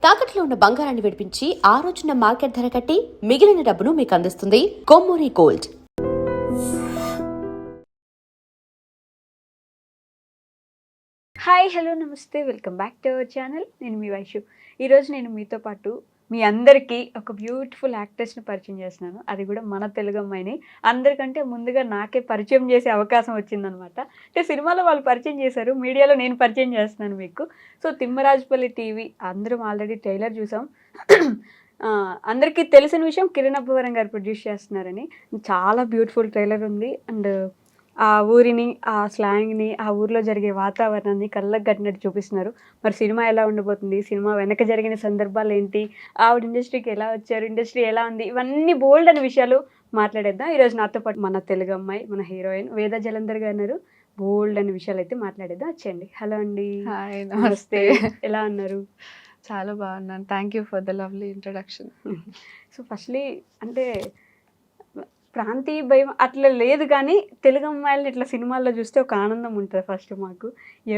తాకట్లో ఉన్న బంగారాన్ని విడిపించి ఆ రోజున మార్కెట్ ధర కట్టి మిగిలిన డబ్బును మీకు అందిస్తుంది కొమ్మూరి గోల్డ్. హాయ్ హలో నమస్తే, welcome back to our channel. నేను మీ వైషు. ఈరోజు నేను మీతో పాటు మీ అందరికీ ఒక బ్యూటిఫుల్ యాక్ట్రెస్ని పరిచయం చేస్తున్నాను. అది కూడా మన తెలుగు అమ్మాయిని. అందరికంటే ముందుగా నాకే పరిచయం చేసే అవకాశం వచ్చిందనమాట. అంటే సినిమాలో వాళ్ళు పరిచయం చేశారు, మీడియాలో నేను పరిచయం చేస్తున్నాను మీకు. సో తిమ్మరాజుపల్లి టీవీ అందరం ఆల్రెడీ ట్రైలర్ చూసాం. అందరికీ తెలిసిన విషయం కిరణ్ అబ్బవరం గారు ప్రొడ్యూస్ చేస్తున్నారని. చాలా బ్యూటిఫుల్ ట్రైలర్ ఉంది. అండ్ ఆ ఊరిని, ఆ స్లాంగ్ని, ఆ ఊరిలో జరిగే వాతావరణాన్ని కళ్ళకు కట్టినట్టు చూపిస్తున్నారు. మరి సినిమా ఎలా ఉండబోతుంది, సినిమా వెనక జరిగిన సందర్భాలు ఏంటి, ఆవిడ ఇండస్ట్రీకి ఎలా వచ్చారు, ఇండస్ట్రీ ఎలా ఉంది, ఇవన్నీ బోల్డ్ అనే విషయాలు మాట్లాడేద్దాం. ఈరోజు నాతో పాటు మన తెలుగు అమ్మాయి, మన హీరోయిన్ వేద జలంధర్ గారు ఉన్నారు. బోల్డ్ అనే విషయాలు అయితే మాట్లాడేద్దాం. వచ్చేయండి. హలో అండి. హాయ్, నమస్తే. ఎలా ఉన్నారు? చాలా బాగున్నాను. Thank you for the lovely introduction. So firstly అంటే ప్రాంతీయ భయం అట్లా లేదు, కానీ తెలుగు అమ్మాయిలని ఇట్లా సినిమాల్లో చూస్తే ఒక ఆనందం ఉంటుంది. ఫస్ట్ మాకు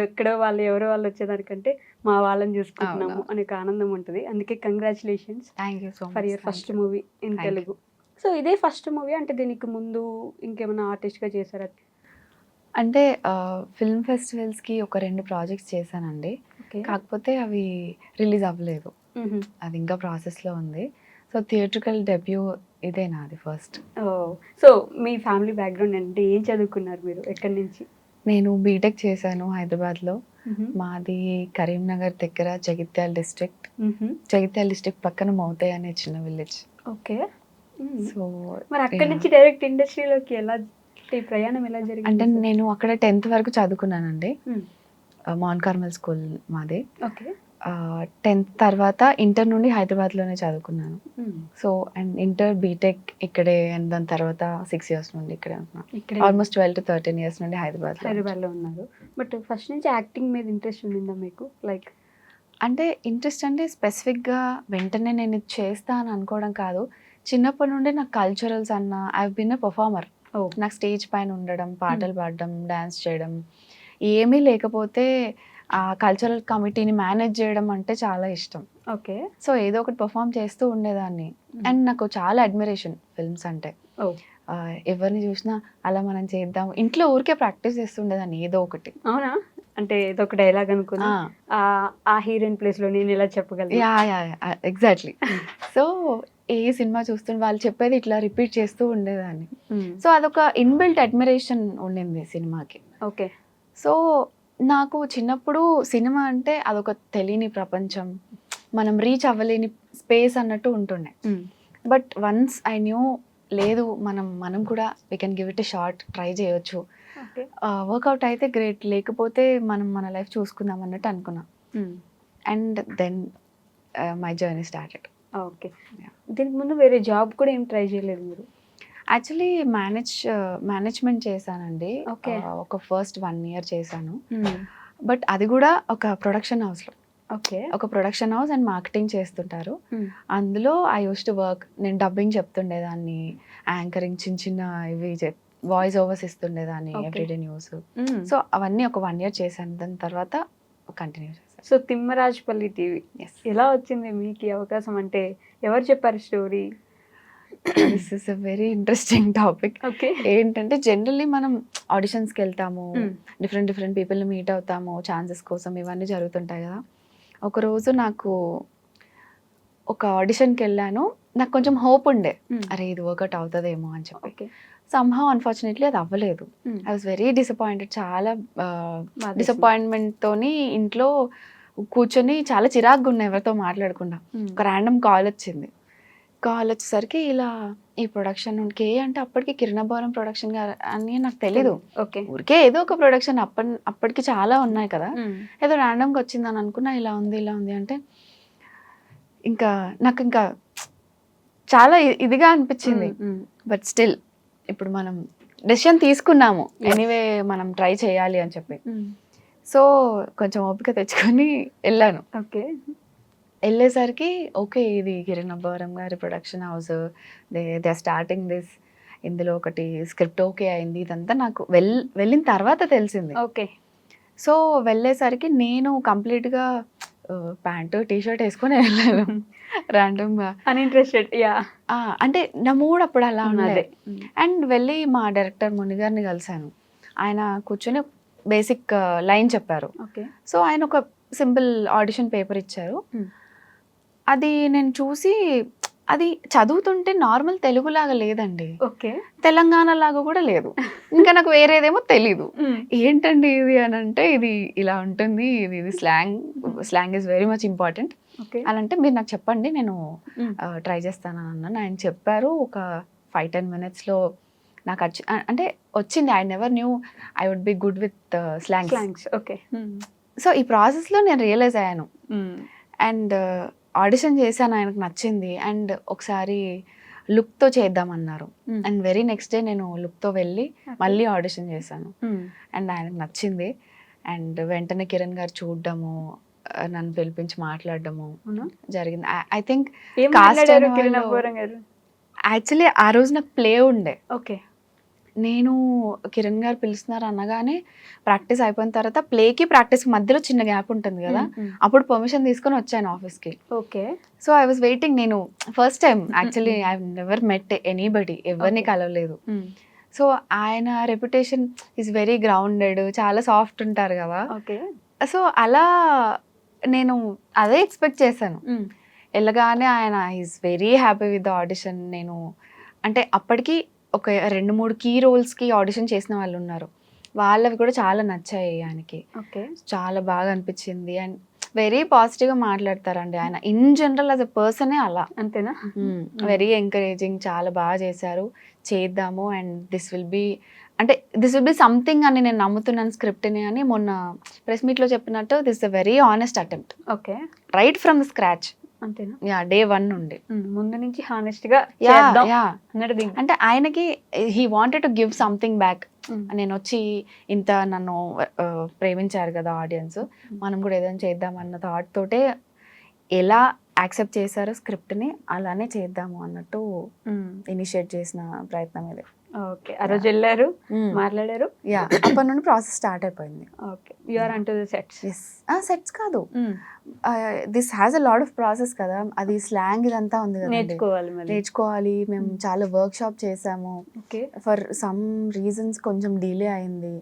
ఎక్కడో వాళ్ళు ఎవరో వాళ్ళు వచ్చేదానికంటే మా వాళ్ళని చూసుకుంటున్నాము అనే ఒక ఆనందం ఉంటుంది. అందుకే congratulations thank you so much for your first movie in Telugu. So ఇదే ఫస్ట్ మూవీ అంటే దీనికి ముందు ఇంకేమైనా ఆర్టిస్ట్గా చేశారా? అంటే ఫిల్మ్ ఫెస్టివల్స్కి ఒక 2 ప్రాజెక్ట్స్ చేశానండి. కాకపోతే అవి రిలీజ్ అవ్వలేదు, అది ఇంకా ప్రాసెస్లో ఉంది. సో థియేట్రికల్ డెబ్యూ ఇదే నాది ఫస్ట్. సో మీ ఫ్యామిలీ బ్యాక్గ్రౌండ్ అంటే ఏం చదువుకున్నారు మీరు, ఎక్కడి నుంచి? నేను బీటెక్ చేశాను హైదరాబాద్లో. మాది కరీంనగర్ దగ్గర జగిత్యాల డిస్ట్రిక్ట్. జగిత్యాల డిస్ట్రిక్ట్ పక్కన మౌతే అనే చిన్న విలేజ్. ఓకే. సో మరి అక్కడి నుంచి డైరెక్ట్ ఇండస్ట్రీలోకి ఎలా ప్రయాణం ఎలా జరిగింది? అంటే నేను అక్కడ 10th వరకు చదువుకున్నానండి. మౌంట్ కార్మెల్ స్కూల్ మాది. ఓకే. 10th తర్వాత ఇంటర్ నుండి హైదరాబాద్లోనే చదువుకున్నాను. సో అండ్ ఇంటర్ బీటెక్ ఇక్కడే, అండ్ దాని తర్వాత 6 years నుండి ఇక్కడే ఉన్నాను. ఆల్మోస్ట్ 12 to 13 years నుండి హైదరాబాద్లో ఉన్నారు. బట్ ఫస్ట్ నుంచి యాక్టింగ్ మీద ఇంట్రెస్ట్ ఉండిందా మీకు? లైక్ అంటే ఇంట్రెస్ట్ అంటే స్పెసిఫిక్గా వెంటనే నేను ఇది చేస్తా అని అనుకోవడం కాదు. చిన్నప్పటి నుండి నాకు కల్చరల్స్ అన్న, ఐ బిన్ ఎ పర్ఫార్మర్. నాకు స్టేజ్ పైన ఉండడం, పాటలు పాడడం, డాన్స్ చేయడం, ఏమీ లేకపోతే ఆ కల్చరల్ కమిటీని మేనేజ్ చేయడం అంటే చాలా ఇష్టం. ఓకే. సో ఏదో ఒకటి పర్ఫామ్ చేస్తూ ఉండేదాన్ని. అండ్ నాకు చాలా అడ్మిరేషన్ ఫిల్మ్స్ అంటే. ఎవరిని చూసినా అలా మనం చేద్దాం, ఇంట్లో ఊరికే ప్రాక్టీస్ చేస్తుండేదాన్ని ఏదో ఒకటి. అవునా? అంటే ఏదో ఒక డైలాగ్ అనుకున్నా ఆ హీరోయిన్ ప్లేస్ లో నేను ఇలా చెప్పగలను. ఎగ్జాక్ట్లీ. సో ఏ సినిమా చూస్తుండే వాళ్ళు చెప్పేది ఇట్లా రిపీట్ చేస్తూ ఉండేదాన్ని. సో అదొక ఇన్బిల్ట్ అడ్మిరేషన్ ఉండింది సినిమాకి. ఓకే. సో నాకు చిన్నప్పుడు సినిమా అంటే అదొక తెలియని ప్రపంచం, మనం రీచ్ అవ్వలేని స్పేస్ అన్నట్టు ఉంటుండే. బట్ వన్స్ ఐ న్యూ లేదు, మనం కూడా we can give it a shot, try చేయొచ్చు, వర్కౌట్ అయితే గ్రేట్, లేకపోతే మనం మన లైఫ్ చూసుకుందాం అన్నట్టు అనుకున్నాం. And then my journey started. Okay. దీనికి ముందు వేరే జాబ్ కూడా ఏం ట్రై చేయలేదు మీరు? యాక్చువల్లీ మేనేజ్మెంట్ చేశానండి. ఒక ఫస్ట్ 1 year చేశాను. బట్ అది కూడా ఒక ప్రొడక్షన్ హౌస్లో. ఓకే. ఒక ప్రొడక్షన్ హౌస్ అండ్ మార్కెటింగ్ చేస్తుంటారు. అందులో ఐ యూస్ టు వర్క్. నేను డబ్బింగ్ చెప్తుండేదాన్ని, యాంకరింగ్, చిన్న ఇవి వాయిస్ ఓవర్స్ ఇస్తుండేదాన్ని, ఎవ్రీడే న్యూస్. సో అవన్నీ ఒక 1 year చేశాను. దాని తర్వాత కంటిన్యూ చేశాను. సో తిమ్మరాజుపల్లి టీవీ ఎలా వచ్చింది మీకు ఈ అవకాశం? అంటే ఎవరు చెప్పారు story? This is a very interesting topic. ఏంటంటే జనరల్లీ మనం ఆడిషన్స్కి వెళ్తాము, డిఫరెంట్ పీపుల్ని మీట్ అవుతాము, ఛాన్సెస్ కోసం ఇవన్నీ జరుగుతుంటాయి కదా. ఒకరోజు నాకు ఒక ఆడిషన్కి వెళ్ళాను, నాకు కొంచెం హోప్ ఉండే, అరే ఇది వర్కౌట్ అవుతుందేమో అని చెప్పి. సమ్హౌ అన్ఫార్చునేట్లీ అది అవ్వలేదు. I was very disappointed. చాలా డిసప్పాయింట్మెంట్ తోని ఇంట్లో కూర్చొని చాలా చిరాకుగా ఉన్నాయి, ఎవరితో మాట్లాడకుండా. ఒక ర్యాండమ్ కాల్ వచ్చేసరికి ఇలా ఈ ప్రొడక్షన్ కే అంటే అప్పటికి కిరణ్ అబ్బవరం ప్రొడక్షన్ అని నాకు తెలీదు. ఊరికే ఏదో ఒక ప్రొడక్షన్, అప్పటికి చాలా ఉన్నాయి కదా, ఏదో ర్యాండమ్గా వచ్చిందని అనుకున్నా. ఇలా ఉంది అంటే నాకు ఇంకా చాలా ఇదిగా అనిపించింది. బట్ స్టిల్ ఇప్పుడు మనం డెసిషన్ తీసుకున్నాము, ఎనీవే మనం ట్రై చేయాలి అని చెప్పి. సో కొంచెం ఓపిక తెచ్చుకొని వెళ్ళాను. ఓకే. వెళ్ళేసరికి ఓకే, ఇది కిరణ్ అబ్బవరం గారి production house, they starting this, ఇందులో ఒకటి స్క్రిప్ట్ ఓకే అయింది. ఇదంతా నాకు వెళ్ళిన తర్వాత తెలిసింది. ఓకే. సో వెళ్ళేసరికి నేను కంప్లీట్గా ప్యాంటు టీ-షర్ట్ వేసుకొని వెళ్ళాను ర్యాండమ్గా. అన్ఇంట్రెస్టెడ్. యా. అంటే నా మూడ్ అప్పుడు అలా అదే. ఉన్నది. అండ్ వెళ్ళి మా డైరెక్టర్ మునిగారిని కలిశాను. ఆయన కూర్చొని బేసిక్ లైన్ చెప్పారు. ఓకే. సో ఆయన ఒక సింపుల్ ఆడిషన్ పేపర్ ఇచ్చారు. అది నేను చూసి అది చదువుతుంటే నార్మల్ తెలుగులాగా లేదండి, ఓకే. తెలంగాణ లాగా కూడా లేదు. ఇంకా నాకు వేరేదేమో తెలీదు. ఏంటండి ఇది అని అంటే, ఇది ఇలా ఉంటుంది, ఇది slang is very much important okay. అని అంటే, మీరు నాకు చెప్పండి నేను ట్రై చేస్తాను అన్నాను. ఆయన చెప్పారు. ఒక 5-10 minutesలో నాకు అంటే వచ్చింది. I never knew I would be good with slangs. Okay. So ఈ ప్రాసెస్లో నేను రియలైజ్ అయ్యాను. అండ్ ఆడిషన్ చేశాను, ఆయనకు నచ్చింది. అండ్ ఒకసారి లుక్తో చేద్దామన్నారు. అండ్ వెరీ నెక్స్ట్ డే నేను లుక్తో వెళ్ళి మళ్ళీ ఆడిషన్ చేశాను. అండ్ ఆయనకు నచ్చింది. అండ్ వెంటనే కిరణ్ గారు చూడడము, నన్ను పిలిపించి మాట్లాడడము జరిగింది. ఐ థింక్ యాక్చువల్లీ ఆ రోజు నాకు ప్లే ఉండే. ఓకే. నేను కిరణ్ గారు పిలుస్తున్నారు అనగానే ప్రాక్టీస్ అయిపోయిన తర్వాత ప్లేకి ప్రాక్టీస్ మధ్యలో చిన్న గ్యాప్ ఉంటుంది కదా, అప్పుడు పర్మిషన్ తీసుకొని వచ్చాను ఆఫీస్కి. Okay. So I was waiting. నేను first time actually I never met anybody, ఎవరిని కలవలేదు. సో ఆయన రెప్యుటేషన్ ఈజ్ వెరీ గ్రౌండెడ్, చాలా సాఫ్ట్ ఉంటారు కదా. సో అలా నేను అదే ఎక్స్పెక్ట్ చేశాను. వెళ్ళగానే ఆయన is very happy with the audition. నేను అంటే అప్పటికి ఒక 2-3 కీ రోల్స్కి ఆడిషన్ చేసిన వాళ్ళు ఉన్నారు, వాళ్ళవి కూడా చాలా నచ్చాయి ఆయనకి. చాలా బాగా అనిపించింది. అండ్ వెరీ పాజిటివ్గా మాట్లాడతారండి ఆయన. ఇన్ జనరల్ యాజ్ అ పర్సనే అలా. అంతేనా? వెరీ ఎంకరేజింగ్, చాలా బాగా చేశారు, చేద్దాము. And this will be something అని నేను నమ్ముతున్నాను స్క్రిప్ట్ని అని మొన్న ప్రెస్ మీట్లో చెప్పినట్టు, this a very honest attempt. Okay. Right from the scratch. అంతేనా? యా, డే 1 నుండి ముందు నుంచి హానెస్ట్ గా అంటే ఆయనకి he wanted to give something back. నేను వచ్చి ఇంత నన్ను ప్రేమించారు కదా ఆడియన్స్, మనం కూడా ఏదైనా చేద్దాం అన్న థాట్ తోటే ఎలా యాక్సెప్ట్ చేశారో స్క్రిప్ట్ని అలానే చేద్దాము అన్నట్టు ఇనిషియేట్ చేసిన ప్రయత్నం ఇది. ఓకే. ఆ రోజు వెళ్ళారు, మాట్లాడారు. యా, అప్పటి నుండి ప్రాసెస్ స్టార్ట్ అయిపోయింది. Okay. You are unto the sets. Yes. Sets కాదు, this has a lot of process కదా. అది స్లాంగ్ ఇదంతా ఉంది కదా, నేర్చుకోవాలి. మేము చాలా వర్క్ షాప్ చేసాము. ఫర్ సమ్ రీజన్స్ కొంచెం డిలే అయింది.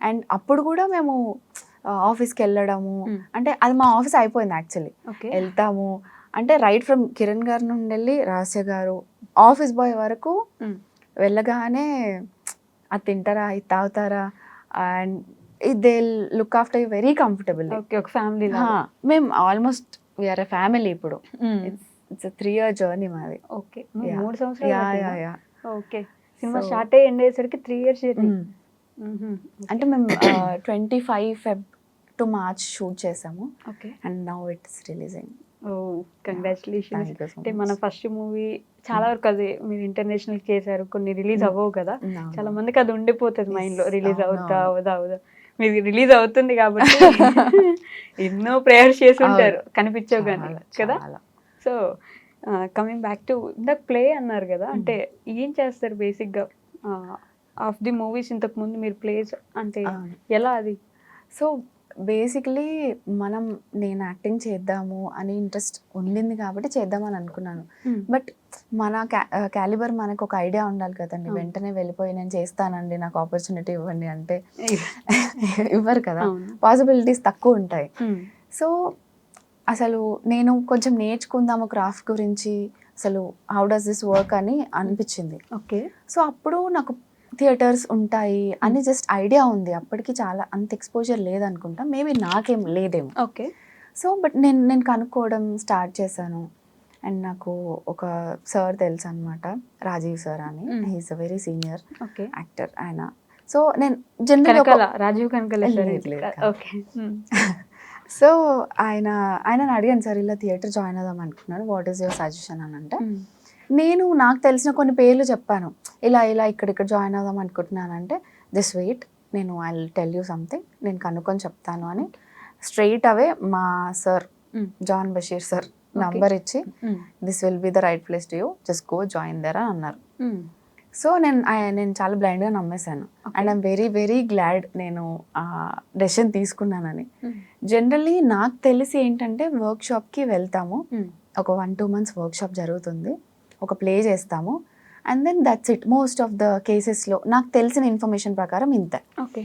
అండ్ అప్పుడు కూడా మేము ఆఫీస్కి వెళ్ళడము, అంటే అది మా ఆఫీస్ అయిపోయింది యాక్చువల్లీ. వెళ్తాము అంటే రైట్ ఫ్రమ్ కిరణ్ గారి నుండి వెళ్ళి రాస్య గారు ఆఫీస్ బాయ్ వరకు వెళ్ళగానే అది తింటారా, ఇది తాగుతారా, and they look after you very comfortable. ఒక ఫ్యామిలీ. మేము ఆల్మోస్ట్ వీఆర్ ఎ ఫ్యామిలీ ఇప్పుడు. ఇట్స్ 3-year జర్నీ మాది. ఓకే. 3 సంవత్సరాలు. ఓకే. సినిమా స్టార్ట్ అయ్యి ఎండ్ అయ్యేసరికి 3 years జర్నీ. అంటే మేము 25 Feb to March షూట్ చేసాము. Okay. And now it's releasing. Oh, congratulations. అంటే మన ఫస్ట్ మూవీ చాలా వరకు అది మీరు ఇంటర్నేషనల్ చేశారు, కొన్ని రిలీజ్ అవ్వవు కదా, చాలా మందికి అది ఉండిపోతుంది మైండ్ లో, రిలీజ్ అవుతా అవుదా. మీరు రిలీజ్ అవుతుంది కాబట్టి ఎన్నో ప్రేయర్స్ చేసి ఉంటారు, కనిపించవు కానీ కదా. సో కమింగ్ బ్యాక్ టు ఇందాక ప్లే అన్నారు కదా, అంటే ఏం చేస్తారు బేసిక్గా ఆఫ్ ది మూవీస్? ఇంతకు ముందు మీరు ప్లేస్ అంటే ఎలా అది? సో బేసిక్లీ నేను యాక్టింగ్ చేద్దాము అని ఇంట్రెస్ట్ ఉండింది కాబట్టి చేద్దామని అనుకున్నాను. బట్ మన క్యాలిబర్ మనకు ఒక ఐడియా ఉండాలి కదండి. వెంటనే వెళ్ళిపోయి నేను చేస్తానండి, నాకు ఆపర్చునిటీ ఇవ్వండి అంటే ఇవ్వరు కదా, పాసిబిలిటీస్ తక్కువ ఉంటాయి. సో అసలు నేను కొంచెం నేర్చుకుందాము క్రాఫ్ట్ గురించి, అసలు హౌ డస్ దిస్ వర్క్ అని అనిపించింది. ఓకే. సో అప్పుడు నాకు థియేటర్స్ ఉంటాయి అని జస్ట్ ఐడియా ఉంది. అప్పటికి చాలా అంత ఎక్స్పోజర్ లేదనుకుంటా, మేబీ నాకేం లేదేమో. ఓకే. సో బట్ నేను కనుక్కోవడం స్టార్ట్ చేశాను. అండ్ నాకు ఒక సార్ తెలుసు అనమాట, రాజీవ్ సార్ అని. He's a very senior actor ఆయన. సో నేను జనరల్గా రాజీవ్ కనకల. సో ఆయనని అడిగాను, సార్ ఇలా థియేటర్ జాయిన్ అవుదాం అనుకున్నాను, వాట్ ఈస్ యువర్ సజెషన్ అని అంటే, నేను నాకు తెలిసిన కొన్ని పేర్లు చెప్పాను, ఇలా ఇక్కడ జాయిన్ అవుదాం అనుకుంటున్నానంటే, దిస్ వెయిట్, నేను I will tell you something, నేను కనుక్కొని చెప్తాను అని స్ట్రైట్ అవే మా sir Jan Basheer sir number ఇచ్చి, this will be the right place to you, just go join there అని అన్నారు. సో నేను చాలా బ్లైండ్గా నమ్మేశాను. And I'm very very glad నేను డెసిషన్ తీసుకున్నానని. జనరల్లీ నాకు తెలిసి ఏంటంటే వర్క్షాప్కి వెళ్తాము, ఒక 1-2 months వర్క్షాప్ జరుగుతుంది, ఒక ప్లే చేస్తాము, and then that's it. Most of the కేసెస్లో నాకు తెలిసిన ఇన్ఫర్మేషన్ ప్రకారం ఇంతే. ఓకే.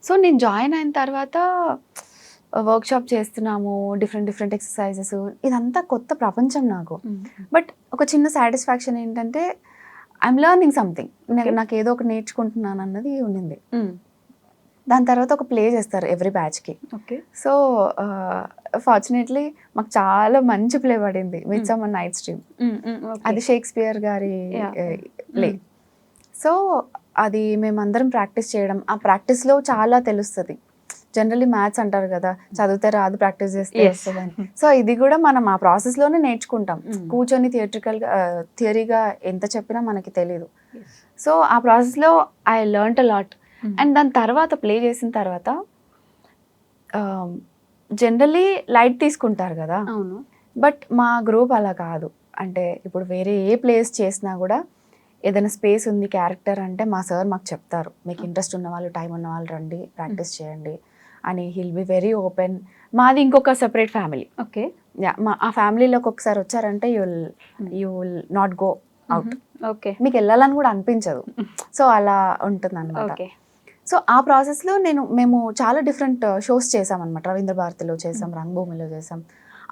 సో నేను జాయిన్ అయిన తర్వాత వర్క్షాప్ చేస్తున్నాము, డిఫరెంట్ ఎక్సర్సైజెస్, ఇదంతా కొత్త ప్రపంచం నాకు. బట్ ఒక చిన్న సాటిస్ఫాక్షన్ ఏంటంటే ఐఎమ్ లెర్నింగ్ సంథింగ్, నాకు ఏదో ఒకటి నేర్చుకుంటున్నాను అన్నది ఉండింది. దాని తర్వాత ఒక ప్లే చేస్తారు ఎవ్రీ బ్యాచ్కి. ఓకే. సో ఫార్చునేట్లీ మాకు చాలా మంచి ప్లే పడింది, మిడ్సమ్మర్ నైట్స్ డ్రీమ్. అది షేక్స్పియర్ గారి ప్లే. సో అది మేమందరం ప్రాక్టీస్ చేయడం, ఆ ప్రాక్టీస్లో చాలా తెలుస్తుంది. జనరల్లీ మ్యాథ్స్ అంటారు కదా, చదివితే రాదు ప్రాక్టీస్ చేస్తే వస్తుందని. సో ఇది కూడా మనం ఆ ప్రాసెస్లోనే నేర్చుకుంటాం. కూర్చొని థియరీగా ఎంత చెప్పినా మనకి తెలీదు. సో ఆ ప్రాసెస్లో I learnt a lot. And దాని తర్వాత ప్లే చేసిన తర్వాత జనరల్లీ లైట్ తీసుకుంటారు కదా, బట్ మా గ్రూప్ అలా కాదు. అంటే ఇప్పుడు వేరే ఏ ప్లేస్ చేసినా కూడా ఏదైనా స్పేస్ ఉంది క్యారెక్టర్ అంటే మా సార్ మాకు చెప్తారు, మీకు ఇంట్రెస్ట్ ఉన్న వాళ్ళు, టైం ఉన్న వాళ్ళు రండి, ప్రాక్టీస్ చేయండి అని. Hill be very open. మాది ఇంకొక సెపరేట్ ఫ్యామిలీ. ఓకే. ఆ ఫ్యామిలీలోకి ఒకసారి వచ్చారంటే you will not go out. Okay. మీకు వెళ్ళాలని కూడా అనిపించదు. సో అలా ఉంటుంది అనమాట. సో ఆ ప్రాసెస్లో మేము చాలా డిఫరెంట్ షోస్ చేసామన్నమాట. రవీంద్ర భారతిలో చేసాం, రంగభూమిలో చేసాం.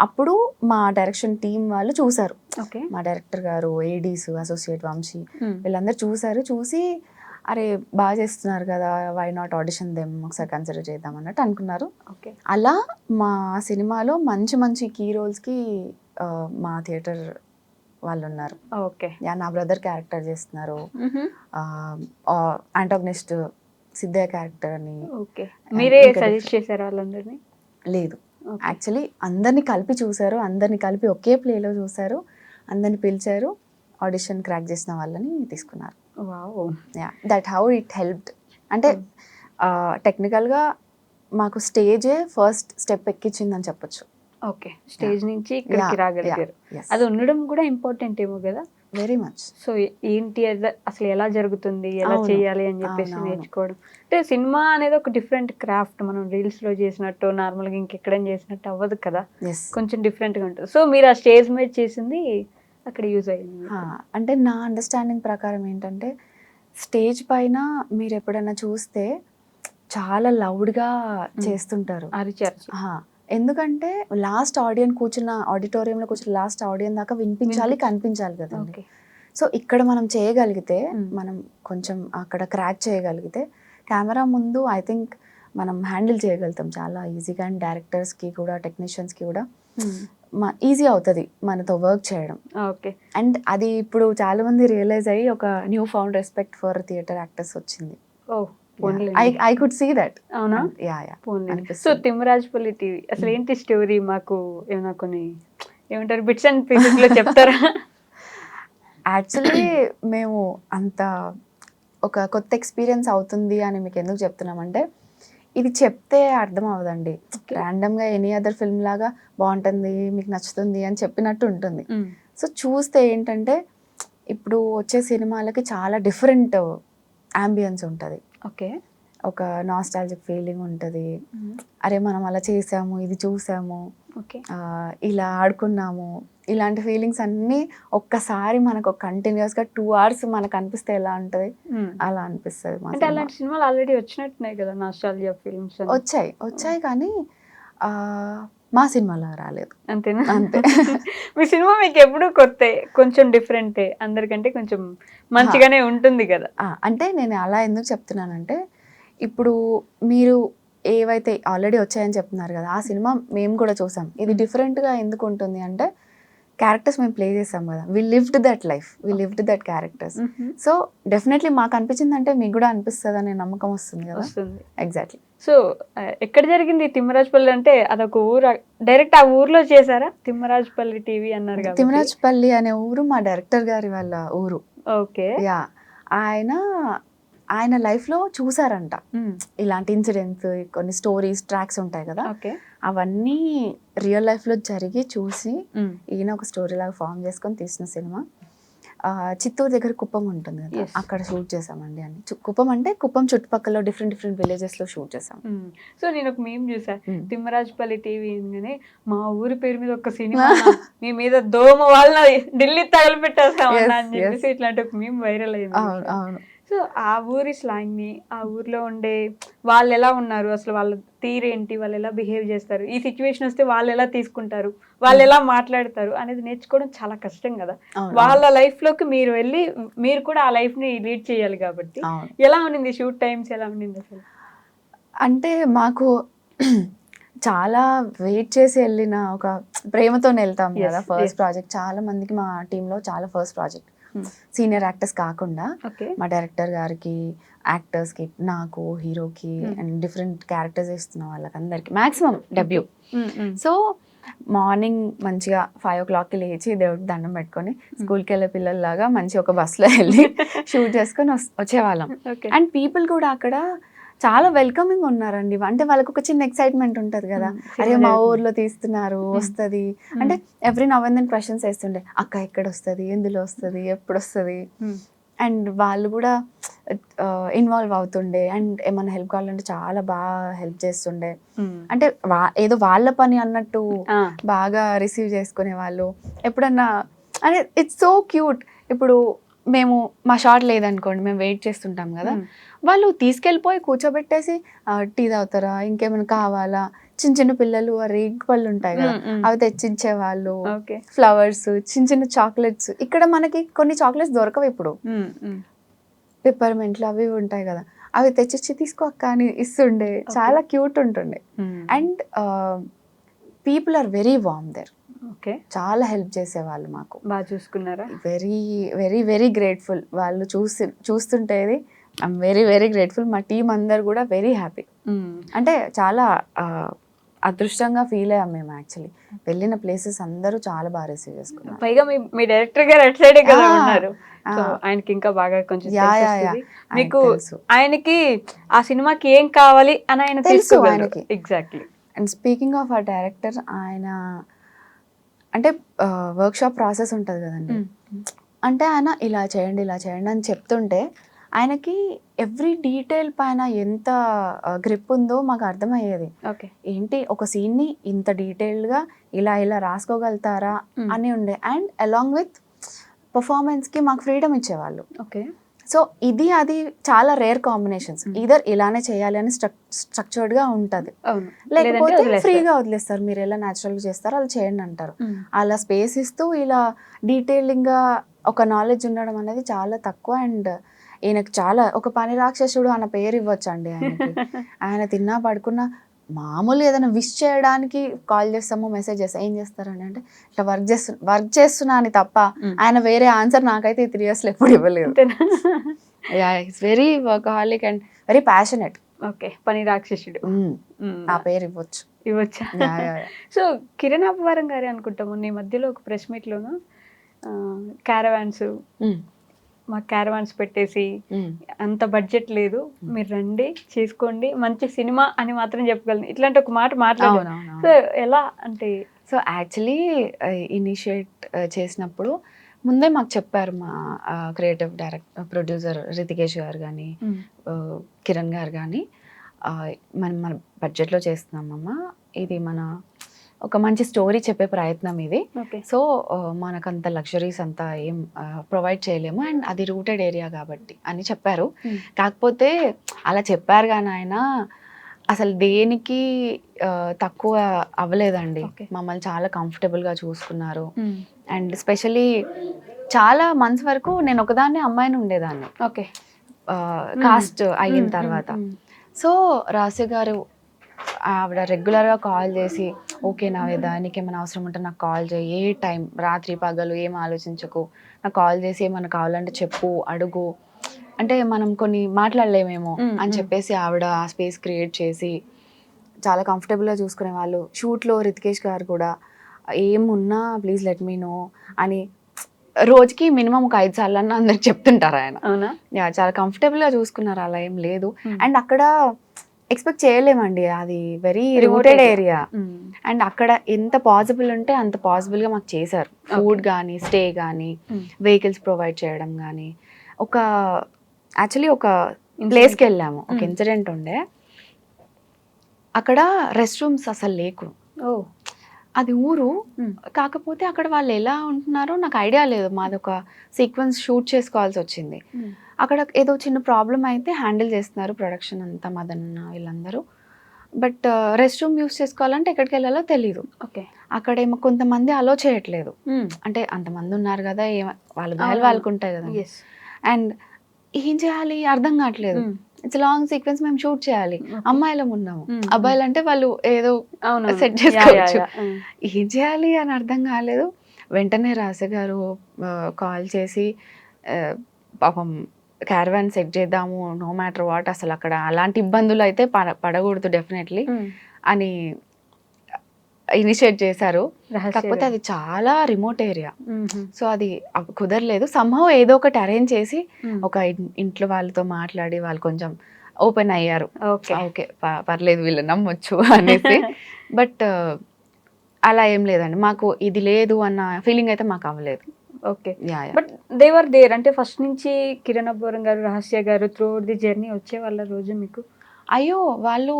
అప్పుడు మా డైరెక్షన్ టీం వాళ్ళు చూసారు, మా డైరెక్టర్ గారు, ఏడీస్, అసోసియేట్ వంశీ, వీళ్ళందరూ చూసి అరే బాగా చేస్తున్నారు కదా, వై నాట్ ఆడిషన్ దెమ్, ఒకసారి కన్సిడర్ చేద్దాం అన్నట్టు అనుకున్నారు. అలా మా సినిమాలో మంచి కీ రోల్స్కి మా థియేటర్ వాళ్ళు ఉన్నారు. ఓకే. నా బ్రదర్ క్యారెక్టర్ చేస్తున్నారు, యాంటాగనిస్ట్ సిద్ధయ్య క్యారెక్టర్ అని. మీరే సజెస్ట్ చేశారు వాళ్ళందరినీ? లేదు, యాక్చువల్లీ అందరినీ కలిపి చూసారు, అందరినీ కలిపి ఒకే ప్లేలో చూసారు, అందరిని పిలిచారు, ఆడిషన్ క్రాక్ చేసిన వాళ్ళని తీసుకున్నారు. That how it helped. అంటే టెక్నికల్గా మాకు స్టేజే ఫస్ట్ స్టెప్ ఎక్కించిందని చెప్పొచ్చు. ఓకే. స్టేజ్ నుంచి ఇక్కడికి రాగలిగారు. అది ఉండడం కూడా ఇంపార్టెంట్ ఏమో కదా. Very much. సో ఏంటి అసలు ఎలా జరుగుతుంది, ఎలా చేయాలి అని చెప్పేసి నేర్చుకోవడం. అంటే సినిమా అనేది ఒక డిఫరెంట్ క్రాఫ్ట్. మనం రీల్స్ లో చేసినట్టు నార్మల్గా ఇంకెక్కడైనా చేసినట్టు అవ్వదు కదా, కొంచెం డిఫరెంట్గా ఉంటుంది. సో మీరు ఆ స్టేజ్ మీద చేసింది అక్కడ యూజ్ అయ్యింది. అంటే నా అండర్స్టాండింగ్ ప్రకారం ఏంటంటే స్టేజ్ పైన మీరు ఎప్పుడైనా చూస్తే చాలా లౌడ్గా చేస్తుంటారు, ఎందుకంటే లాస్ట్ ఆడిటోరియంలో కూర్చున్న లాస్ట్ ఆడియన్స్ దాకా వినిపించాలి, కనిపించాలి కదండి. సో ఇక్కడ మనం చేయగలిగితే, మనం కొంచెం అక్కడ క్రాక్ చేయగలిగితే కెమెరా ముందు ఐ థింక్ మనం హ్యాండిల్ చేయగలుగుతాం చాలా ఈజీగా. అండ్ డైరెక్టర్స్కి కూడా, టెక్నీషియన్స్కి కూడా ఈజీ అవుతుంది మనతో వర్క్ చేయడం. ఓకే. అండ్ అది ఇప్పుడు చాలా మంది రియలైజ్ అయ్యి ఒక new found respect for theatre actors వచ్చింది. I could see that. అవునా? సో తిమ్మరాజపల్లి టీవీ అసలు ఏంటి స్టోరీ? మాకు ఏమైనా కొన్ని ఏమంటారు బిట్స్ అండ్ పీసెస్ లో చెప్తారా? యాక్చువల్లీ మేము అంత ఒక కొత్త ఎక్స్పీరియన్స్ అవుతుంది అని మీకు ఎందుకు చెప్తున్నామంటే, ఇది చెప్తే అర్థం అవ్వదండి. ర్యాండమ్గా ఎనీ అదర్ ఫిల్మ్ లాగా బాగుంటుంది, మీకు నచ్చుతుంది అని చెప్పినట్టు ఉంటుంది. సో చూస్తే ఏంటంటే ఇప్పుడు వచ్చే సినిమాలకి చాలా డిఫరెంట్ అంబియన్స్ ఉంటుంది. ఓకే. ఒక నాస్టాలజిక్ ఫీలింగ్ ఉంటుంది. అరే మనం అలా చేసాము, ఇది చూసాము, ఇలా ఆడుకున్నాము, ఇలాంటి ఫీలింగ్స్ అన్నీ ఒక్కసారి మనకు కంటిన్యూస్గా 2 hours మనకు అనిపిస్తే ఎలా ఉంటుంది, అలా అనిపిస్తుంది. అంటే అలాంటి సినిమాలు ఆల్రెడీ వచ్చినట్టున్నాయి కదా, నాస్టాల్జియా ఫిల్మ్స్ వచ్చాయి కానీ మా సినిమాలో రాలేదు. అంతేనా? అంతే. మీ సినిమా మీకు ఎప్పుడు కొత్త, కొంచెం డిఫరెంటే, అందరికంటే కొంచెం మంచిగానే ఉంటుంది కదా. అంటే నేను అలా ఎందుకు చెప్తున్నానంటే, ఇప్పుడు మీరు ఏవైతే ఆల్రెడీ వచ్చాయని చెప్తున్నారు కదా, ఆ సినిమా మేము కూడా చూసాం. ఇది డిఫరెంట్గా ఎందుకు ఉంటుంది అంటే, క్యారెక్టర్స్ మేము ప్లే చేసాం కదా, we lived that life, we lived that characters. So definitely మాకు అనిపించింది అంటే మీకు కూడా అనిపిస్తుంది అనే నమ్మకం వస్తుంది కదా. ఎగ్జాక్ట్లీ. సో ఎక్కడ జరిగింది తిమ్మరాజపల్లి? అంటే అదొక ఊరు, డైరెక్ట్ ఆ ఊర్లో చేశారా? తిమ్మరాజపల్లి టీవీ అన్నారు కదా. తిమ్మరాజపల్లి అనే ఊరు మా డైరెక్టర్ గారి వాళ్ళ ఊరు. ఓకే. యా, ఆయన లైఫ్లో చూసారంట ఇలాంటి ఇన్సిడెంట్స్, కొన్ని స్టోరీస్, ట్రాక్స్ ఉంటాయి కదా, అవన్నీ రియల్ లైఫ్లో జరిగి చూసి ఈయన ఒక స్టోరీ లాగా ఫామ్ చేసుకొని తీసిన సినిమా. చిత్తూరు దగ్గర కుప్పం ఉంటుంది కదా, Yes. అక్కడ షూట్ చేసామండి అని. కుప్పం అంటే కుప్పం చుట్టుపక్కల డిఫరెంట్ విలేజెస్ లో షూట్ చేసాం. సో నేను ఒక మేము చూసా, Hmm. తిమ్మరాజుపల్లి టీవీ అనగానే మా ఊరి పేరు మీద ఒక సినిమా మీ మీద దోమ వాళ్ళ ఢిల్లీ తగలపెట్టేస్తామన్నా అని Yes, చెప్పేసి ఇట్లాంటి ఒక మేము వైరల్ అవును అయింది. అవును. సో ఆ ఊరి స్లాంగ్ ని, ఆ ఊర్లో ఉండే వాళ్ళు ఎలా ఉన్నారు, అసలు వాళ్ళ తీరేంటి, వాళ్ళు ఎలా బిహేవ్ చేస్తారు, ఈ సిచ్యువేషన్ వస్తే వాళ్ళు ఎలా తీసుకుంటారు, వాళ్ళు ఎలా మాట్లాడతారు అనేది నేర్చుకోవడం చాలా కష్టం కదా. అవును, వాళ్ళ లైఫ్ లోకి మీరు వెళ్ళి మీరు కూడా ఆ లైఫ్ ని లీడ్ చేయాలి కాబట్టి అవును. ఎలా ఉండింది షూట్ టైమ్స్, ఎలా ఉండింది అసలు? అంటే మాకు చాలా వెయిట్ చేసి వెళ్ళిన ఒక ప్రేమతో వెళ్తాం Yes, కదా. First yes. ప్రాజెక్ట్ చాలా మందికి మా టీంలో చాలా first project, Hmm. Senior actors కాకుండా ఓకే. మా డైరెక్టర్ గారికి, యాక్టర్స్కి, నాకు, హీరోకి అండ్ డిఫరెంట్ క్యారెక్టర్స్ ఇస్తున్న వాళ్ళకి అందరికి మ్యాక్సిమం డెబ్యూ. సో మార్నింగ్ మంచిగా 5 o'clockకి లేచి దేవుడికి దండం పెట్టుకొని స్కూల్కి వెళ్ళే పిల్లల్లాగా మంచి ఒక బస్లో వెళ్ళి షూట్ చేసుకొని వచ్చేవాళ్ళం. ఓకే. అండ్ పీపుల్ కూడా అక్కడ చాలా వెల్కమింగ్ ఉన్నారండి. అంటే వాళ్ళకి ఒక చిన్న ఎక్సైట్మెంట్ ఉంటుంది కదా, అరే మా ఊర్లో తీస్తున్నారు, వస్తుంది అంటే every now and then questions వేస్తుండే, అక్క ఎక్కడ వస్తుంది, ఎందులో వస్తుంది, ఎప్పుడు వస్తుంది. అండ్ వాళ్ళు కూడా ఇన్వాల్వ్ అవుతుండే అండ్ ఏమైనా హెల్ప్ కావాలంటే చాలా బాగా హెల్ప్ చేస్తుండే. అంటే ఏదో వాళ్ళ పని అన్నట్టు బాగా రిసీవ్ చేసుకునే వాళ్ళు. ఎప్పుడన్నా అంటే ఇట్స్ సో క్యూట్. ఇప్పుడు మేము మా షాట్ లేదనుకోండి, మేము వెయిట్ చేస్తుంటాం కదా, వాళ్ళు తీసుకెళ్ళిపోయి కూర్చోబెట్టేసి టీ తాగుతారా, ఇంకేమైనా కావాలా, చిన్న చిన్న పిల్లలు రేగి పళ్ళు ఉంటాయి కదా అవి తెచ్చించే వాళ్ళు, ఫ్లవర్స్, చిన్న చిన్న చాక్లెట్స్. ఇక్కడ మనకి కొన్ని చాక్లెట్స్ దొరకవు ఇప్పుడు, పిప్పర్మెంట్లు అవి ఉంటాయి కదా, అవి తెచ్చిచ్చి తీసుకో అక్క అని ఇస్తుండే. చాలా క్యూట్ ఉంటుండే. And people are very warm there. Okay. చాలా హెల్ప్ చేసేవాళ్ళు మాకు, బాగా చూసుకున్నారా? Very very very grateful. వాళ్ళు చూస్తుంటేది ఐఎమ్ వెరీ వెరీ గ్రేట్ఫుల్. మా టీం అందరు కూడా వెరీ హ్యాపీ. అంటే చాలా అదృష్టంగా ఫీల్ అయ్యాం మేము. యాక్చువల్లీ వెళ్ళిన ప్లేసెస్ అందరూ చాలా బాగా రిసీవ్ చేసుకున్నారు. పైగా మీ డైరెక్టర్ గారు అటు సైడే కదా ఉన్నారు, సో ఆయనకి ఇంకా బాగా కొంచెం మీకు ఆయనకి ఆ సినిమాకి ఏం కావాలి అని ఆయన తెలుసు ఆయనకి. ఎగ్జాక్ట్లీ. అండ్ స్పీకింగ్ ఆఫ్ ఆ డైరెక్టర్, ఆయన అంటే వర్క్షాప్ ప్రాసెస్ ఉంటుంది కదండి, అంటే ఆయన ఇలా చేయండి ఇలా చేయండి అని చెప్తుంటే ఆయనకి ఎవ్రీ డీటెయిల్ పైన ఎంత గ్రిప్ ఉందో మాకు అర్థమయ్యేది. ఓకే. ఏంటి ఒక సీన్ని ఇంత డీటెయిల్డ్గా ఇలా ఇలా రాసుకోగలుగుతారా అని ఉండే. అండ్ అలాంగ్ విత్ పర్ఫార్మెన్స్కి మాకు ఫ్రీడమ్ ఇచ్చేవాళ్ళు. ఓకే. సో ఇది అది చాలా రేర్ కాంబినేషన్స్. ఈధర్ ఇలానే చేయాలి అని స్ట్రక్చర్డ్గా ఉంటుంది, లేకపోతే ఫ్రీగా వదిలేస్తారు, మీరు ఎలా న్యాచురల్గా చేస్తారో అలా చేయండి అంటారు. అలా స్పేస్ ఇస్తూ ఇలా డీటెయిలింగ్గా ఒక నాలెడ్జ్ ఉండడం అనేది చాలా తక్కువ. అండ్ ఈయనకు చాలా ఒక పని రాక్షసుడు అన్న పేరు ఇవ్వచ్చండి ఆయనకి. ఆయన తిన్నా పడుకున్నా మామూలు ఏదైనా విష్ చేయడానికి కాల్ చేస్తాము, మెసేజ్ చేస్తాం, ఏం చేస్తారని అంటే ఇట్లా వర్క్ చేస్తున్నా అని తప్ప ఆయన వేరే ఆన్సర్ నాకైతే 3 years ఎప్పుడు ఇవ్వలేదు. It's very workaholic and very passionate. Okay. పని రాక్షసుడు ఆ పేరు ఇవ్వచ్చా? సో కిరణ్ అబ్బవరం గారే అనుకుంటాము నీ మధ్యలో ఒక ప్రెస్ మీట్ లోను క్యారవాన్స్, మా క్యారవాన్స్ పెట్టేసి అంత బడ్జెట్ లేదు, మీరు రండి చేసుకోండి మంచి సినిమా అని మాత్రం చెప్పగలను, ఇట్లాంటి ఒక మాట మాట్లాడారు. సో ఎలా అంటే, సో యాక్చువల్లీ ఇనిషియేట్ చేసినప్పుడు ముందే మాకు చెప్పారు మా క్రియేటివ్ ప్రొడ్యూసర్ రితికేష్ గారు కానీ కిరణ్ గారు కానీ, మన బడ్జెట్లో చేస్తున్నామమ్మా, ఇది మన ఒక మంచి స్టోరీ చెప్పే ప్రయత్నం ఇది. సో మనకంత లగ్జరీస్ అంతా ఏం ప్రొవైడ్ చేయలేము అండ్ అది రూటెడ్ ఏరియా కాబట్టి అని చెప్పారు. కాకపోతే అలా చెప్పారు కానీ ఆయన అసలు దేనికి తక్కువ అవ్వలేదండి. మమ్మల్ని చాలా కంఫర్టబుల్గా చూసుకున్నారు. అండ్ స్పెషలీ చాలా మంత్స్ వరకు నేను ఒకదాన్ని అమ్మాయిని ఉండేదాన్ని ఓకే కాస్ట్ అయిన తర్వాత. సో రాశి గారు ఆవిడ రెగ్యులర్గా కాల్ చేసి, ఓకే నావేదా నీకేమైనా అవసరం ఉంటే నాకు కాల్ చేయి, ఏ టైం రాత్రి పగలు ఏం ఆలోచించకు, నాకు కాల్ చేసి ఏమైనా కావాలంటే చెప్పు అడుగు, అంటే మనం కొన్ని మాట్లాడలేమేమో అని చెప్పేసి ఆవిడ ఆ స్పేస్ క్రియేట్ చేసి చాలా కంఫర్టబుల్గా చూసుకునే వాళ్ళు. షూట్లో రితికేష్ గారు కూడా ఏమున్నా ప్లీజ్ లెట్ మీ నో అని రోజుకి మినిమం ఒక 5 సార్లు అన్న అందరికి చెప్తుంటారు ఆయన. చాలా కంఫర్టబుల్గా చూసుకున్నారు, అలా ఏం లేదు. అండ్ అక్కడ ఎక్స్పెక్ట్ చేయలేమండి, అది very Remote రిమోటెడ్ area. Area. And అక్కడ ఎంత పాసిబుల్ ఉంటే అంత పాసిబుల్గా మాకు చేశారు. ఫుడ్ కానీ, స్టే కానీ, వెహికల్స్ ప్రొవైడ్ చేయడం కానీ. ఒక యాక్చువల్లీ ఒక ప్లేస్కి వెళ్ళాము, ఒక ఇన్సిడెంట్ ఉండే. అక్కడ రెస్ట్ రూమ్స్ అసలు లేకు. అది ఊరు, కాకపోతే అక్కడ వాళ్ళు ఎలా ఉంటున్నారో నాకు ఐడియా లేదు. మాది ఒక సీక్వెన్స్ షూట్ చేసుకోవాల్సి వచ్చింది. అక్కడ ఏదో చిన్న ప్రాబ్లం అయితే హ్యాండిల్ చేస్తున్నారు ప్రొడక్షన్ అంతా, మదన్ వీళ్ళందరూ. బట్ రెస్ట్ రూమ్ యూస్ చేసుకోవాలంటే ఎక్కడికి వెళ్ళాలో తెలీదు. ఓకే, అక్కడేమో కొంతమంది అలో చేయట్లేదు. అంటే అంతమంది ఉన్నారు కదా, వాళ్ళ భయాలు వాళ్ళకు ఉంటాయి కదా. అండ్ ఏం చేయాలి అర్థం కావట్లేదు. ఇట్స్ లాంగ్ సీక్వెన్స్, మేము షూట్ చేయాలి. అమ్మాయిలం ఉన్నాము, అబ్బాయిలు అంటే వాళ్ళు ఏదో సెట్ చేసుకోవచ్చు. ఏం చేయాలి అని అర్థం కాలేదు. వెంటనే రాజ గారు కాల్ చేసి పాపం క్యారవాన్ సెట్ చేద్దాము, నో మ్యాటర్ వాట్, అసలు అక్కడ అలాంటి ఇబ్బందులు అయితే పడకూడదు డెఫినెట్లీ అని ఇనిషియేట్ చేశారు. కాకపోతే అది చాలా రిమోట్ ఏరియా, సో అది కుదరలేదు. సంహవ్ ఏదో ఒకటి అరేంజ్ చేసి ఒక ఇంట్లో వాళ్ళతో మాట్లాడి వాళ్ళు కొంచెం ఓపెన్ అయ్యారు. ఓకే పర్లేదు వీళ్ళు నమ్మొచ్చు అనేసి. బట్ అలా ఏం లేదండి, మాకు ఇది లేదు అన్న ఫీలింగ్ అయితే మాకు అవ్వలేదు. ఓకే, బట్ దేవర్ దేర్ అంటే ఫస్ట్ నుంచి కిరణ్ అబ్బవరం గారు, రహస్య గారు త్రూ ది జర్నీ వచ్చే వాళ్ళ రోజు మీకు? అయ్యో, వాళ్ళు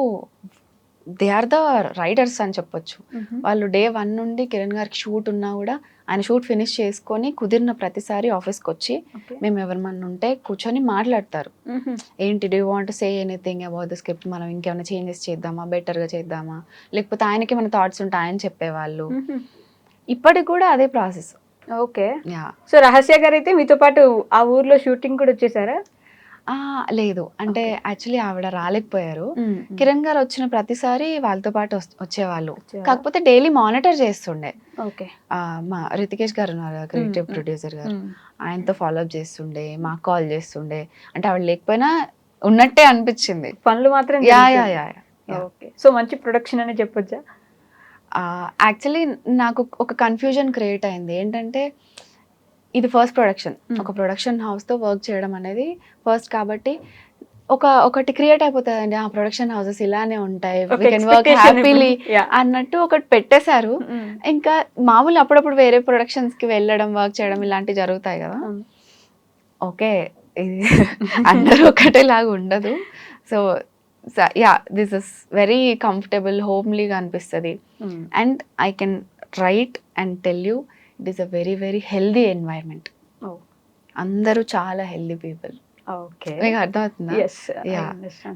దే ఆర్ ద రైడర్స్ అని చెప్పొచ్చు. వాళ్ళు డే 1 నుండి కిరణ్ గారికి షూట్ ఉన్నా కూడా ఆయన షూట్ ఫినిష్ చేసుకొని కుదిరిన ప్రతిసారి ఆఫీస్కి వచ్చి మేము ఎవరిమన్నా ఉంటే కూర్చొని మాట్లాడతారు. ఏంటి, do you want to say anything about the script, మనం ఇంకేమైనా చేంజెస్ చేద్దామా, బెటర్గా చేద్దామా, లేకపోతే ఆయనకి మన థాట్స్ ఉంటే ఆయన చెప్పేవాళ్ళు. ఇప్పటికి కూడా అదే ప్రాసెస్. ఓకే, సో రహస్య గారు అయితే మీతో పాటు ఆ ఊర్లో షూటింగ్ కూడా వచ్చేసారా? లేదు, అంటే యాక్చువల్లీ ఆవిడ రాలేకపోయారు. కిరణ్ గారు వచ్చిన ప్రతిసారి వాళ్ళతో పాటు వచ్చేవాళ్ళు. కాకపోతే డైలీ మానిటర్ చేస్తుండే. మా రితికేష్ గారు ఉన్నారు, క్రియేటివ్ ప్రొడ్యూసర్ గారు, ఆయనతో ఫాలో అప్ చేస్తుండే, మాకు కాల్ చేస్తుండే. అంటే ఆవిడ లేకపోయినా ఉన్నట్టే అనిపించింది. పనులు మాత్రం సో మంచి ప్రొడక్షన్ అని చెప్పొచ్చా? యాక్చువల్లీ నాకు ఒక కన్ఫ్యూజన్ క్రియేట్ అయింది. ఏంటంటే ఇది ఫస్ట్ ప్రొడక్షన్, ఒక ప్రొడక్షన్ హౌస్తో వర్క్ చేయడం అనేది ఫస్ట్ కాబట్టి ఒకటి క్రియేట్ అయిపోతుందండి, ఆ ప్రొడక్షన్ హౌసెస్ ఇలానే ఉంటాయి, వీ కెన్ వర్క్ హ్యాపీలీ అన్నట్టు ఒకటి పెట్టేశారు. ఇంకా మామూలు అప్పుడప్పుడు వేరే ప్రొడక్షన్స్కి వెళ్ళడం, వర్క్ చేయడం ఇలాంటివి జరుగుతాయి కదా. ఓకే, ఇది అందరూ ఒకటేలాగా ఉండదు. So yeah, this is very comfortable, హోమ్లీగా అనిపిస్తుంది. And I can write and tell you, it is a very very healthy environment. అందరూ చాలా హెల్దీ పీపుల్. ఓకే, మీకు అర్థమవుతుందా? యా,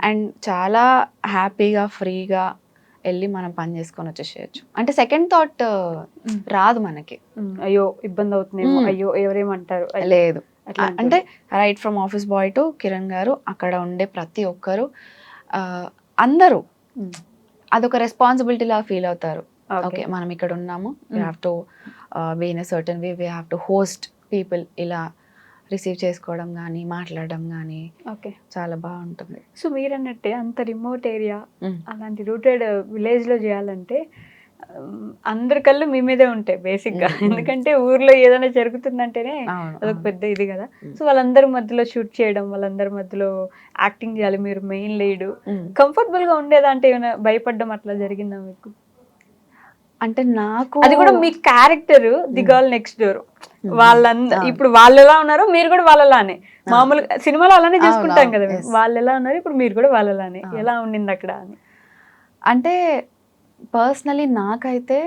అండ్ చాలా హ్యాపీగా ఫ్రీగా వెళ్ళి మనం పని చేసుకొని వచ్చేసేయచ్చు. అంటే సెకండ్ థాట్ రాదు మనకి, అయ్యో ఇబ్బంది అవుతుంది, అయ్యో ఎవరేమంటారు, లేదు. అంటే right from office boy to Kiran గారు, అక్కడ ఉండే ప్రతి ఒక్కరు అందరూ అదొక రెస్పాన్సిబిలిటీ లాగా ఫీల్ అవుతారు. ఓకే, మనం ఇక్కడ ఉన్నాము, we have to be in a certain way, we have to host people, ఇలా రిసీవ్ చేసుకోవడం కానీ మాట్లాడడం కానీ చాలా బాగుంటుంది. సో మీరు అన్నట్టే అంత రిమోట్ ఏరియా, అలాంటి రూటెడ్ విలేజ్లో చేయాలంటే అందరి కళ్ళు మీ మీదే ఉంటాయి బేసిక్గా. ఎందుకంటే ఊర్లో ఏదైనా జరుగుతుందంటేనే అదొక పెద్ద ఇది కదా. సో వాళ్ళందరి మధ్యలో షూట్ చేయడం, వాళ్ళందరి మధ్యలో యాక్టింగ్ చేయాలి, మీరు మెయిన్ లీడ్. కంఫర్టబుల్గా ఉండేదా అంటే ఏమైనా భయపడ్డం అట్లా జరిగిందా మీకు? అంటే నాకు అది కూడా మీ character the girl next door, ఇప్పుడు వాళ్ళు ఎలా ఉన్నారో మీరు కూడా వాళ్ళలానే, మామూలుగా సినిమాలో అలానే చేసుకుంటాం కదా, వాళ్ళు ఎలా ఉన్నారు ఇప్పుడు మీరు కూడా వాళ్ళలానే, ఎలా ఉండింది అక్కడ అని? అంటే పర్సనలీ నాకైతే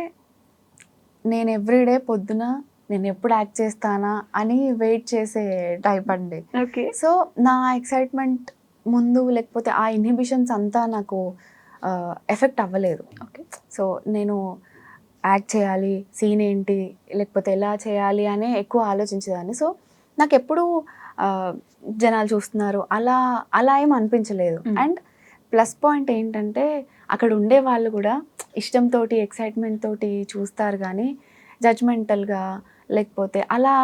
నేను ఎవ్రీడే పొద్దున నేను ఎప్పుడు యాక్ట్ చేస్తానా అని వెయిట్ చేసే టైప్ అండి. సో నా ఎక్సైట్మెంట్ ముందు లేకపోతే ఆ ఇన్హిబిషన్స్ అంతా నాకు ఎఫెక్ట్ అవ్వలేదు. సో నేను యాక్ట్ చేయాలి, సీన్ ఏంటి, లేకపోతే ఎలా చేయాలి అనే ఎక్కువ ఆలోచించేదాన్ని. సో నాకు ఎప్పుడు జనాలు చూస్తున్నారు అలా అలా ఏం అనిపించలేదు. అండ్ ప్లస్ పాయింట్ ఏంటంటే అక్కడ ఉండే వాళ్ళు కూడా ఇష్టంతో, ఎక్సైట్మెంట్ తోటి చూస్తారు, కానీ జడ్జ్మెంటల్గా లేకపోతే అలా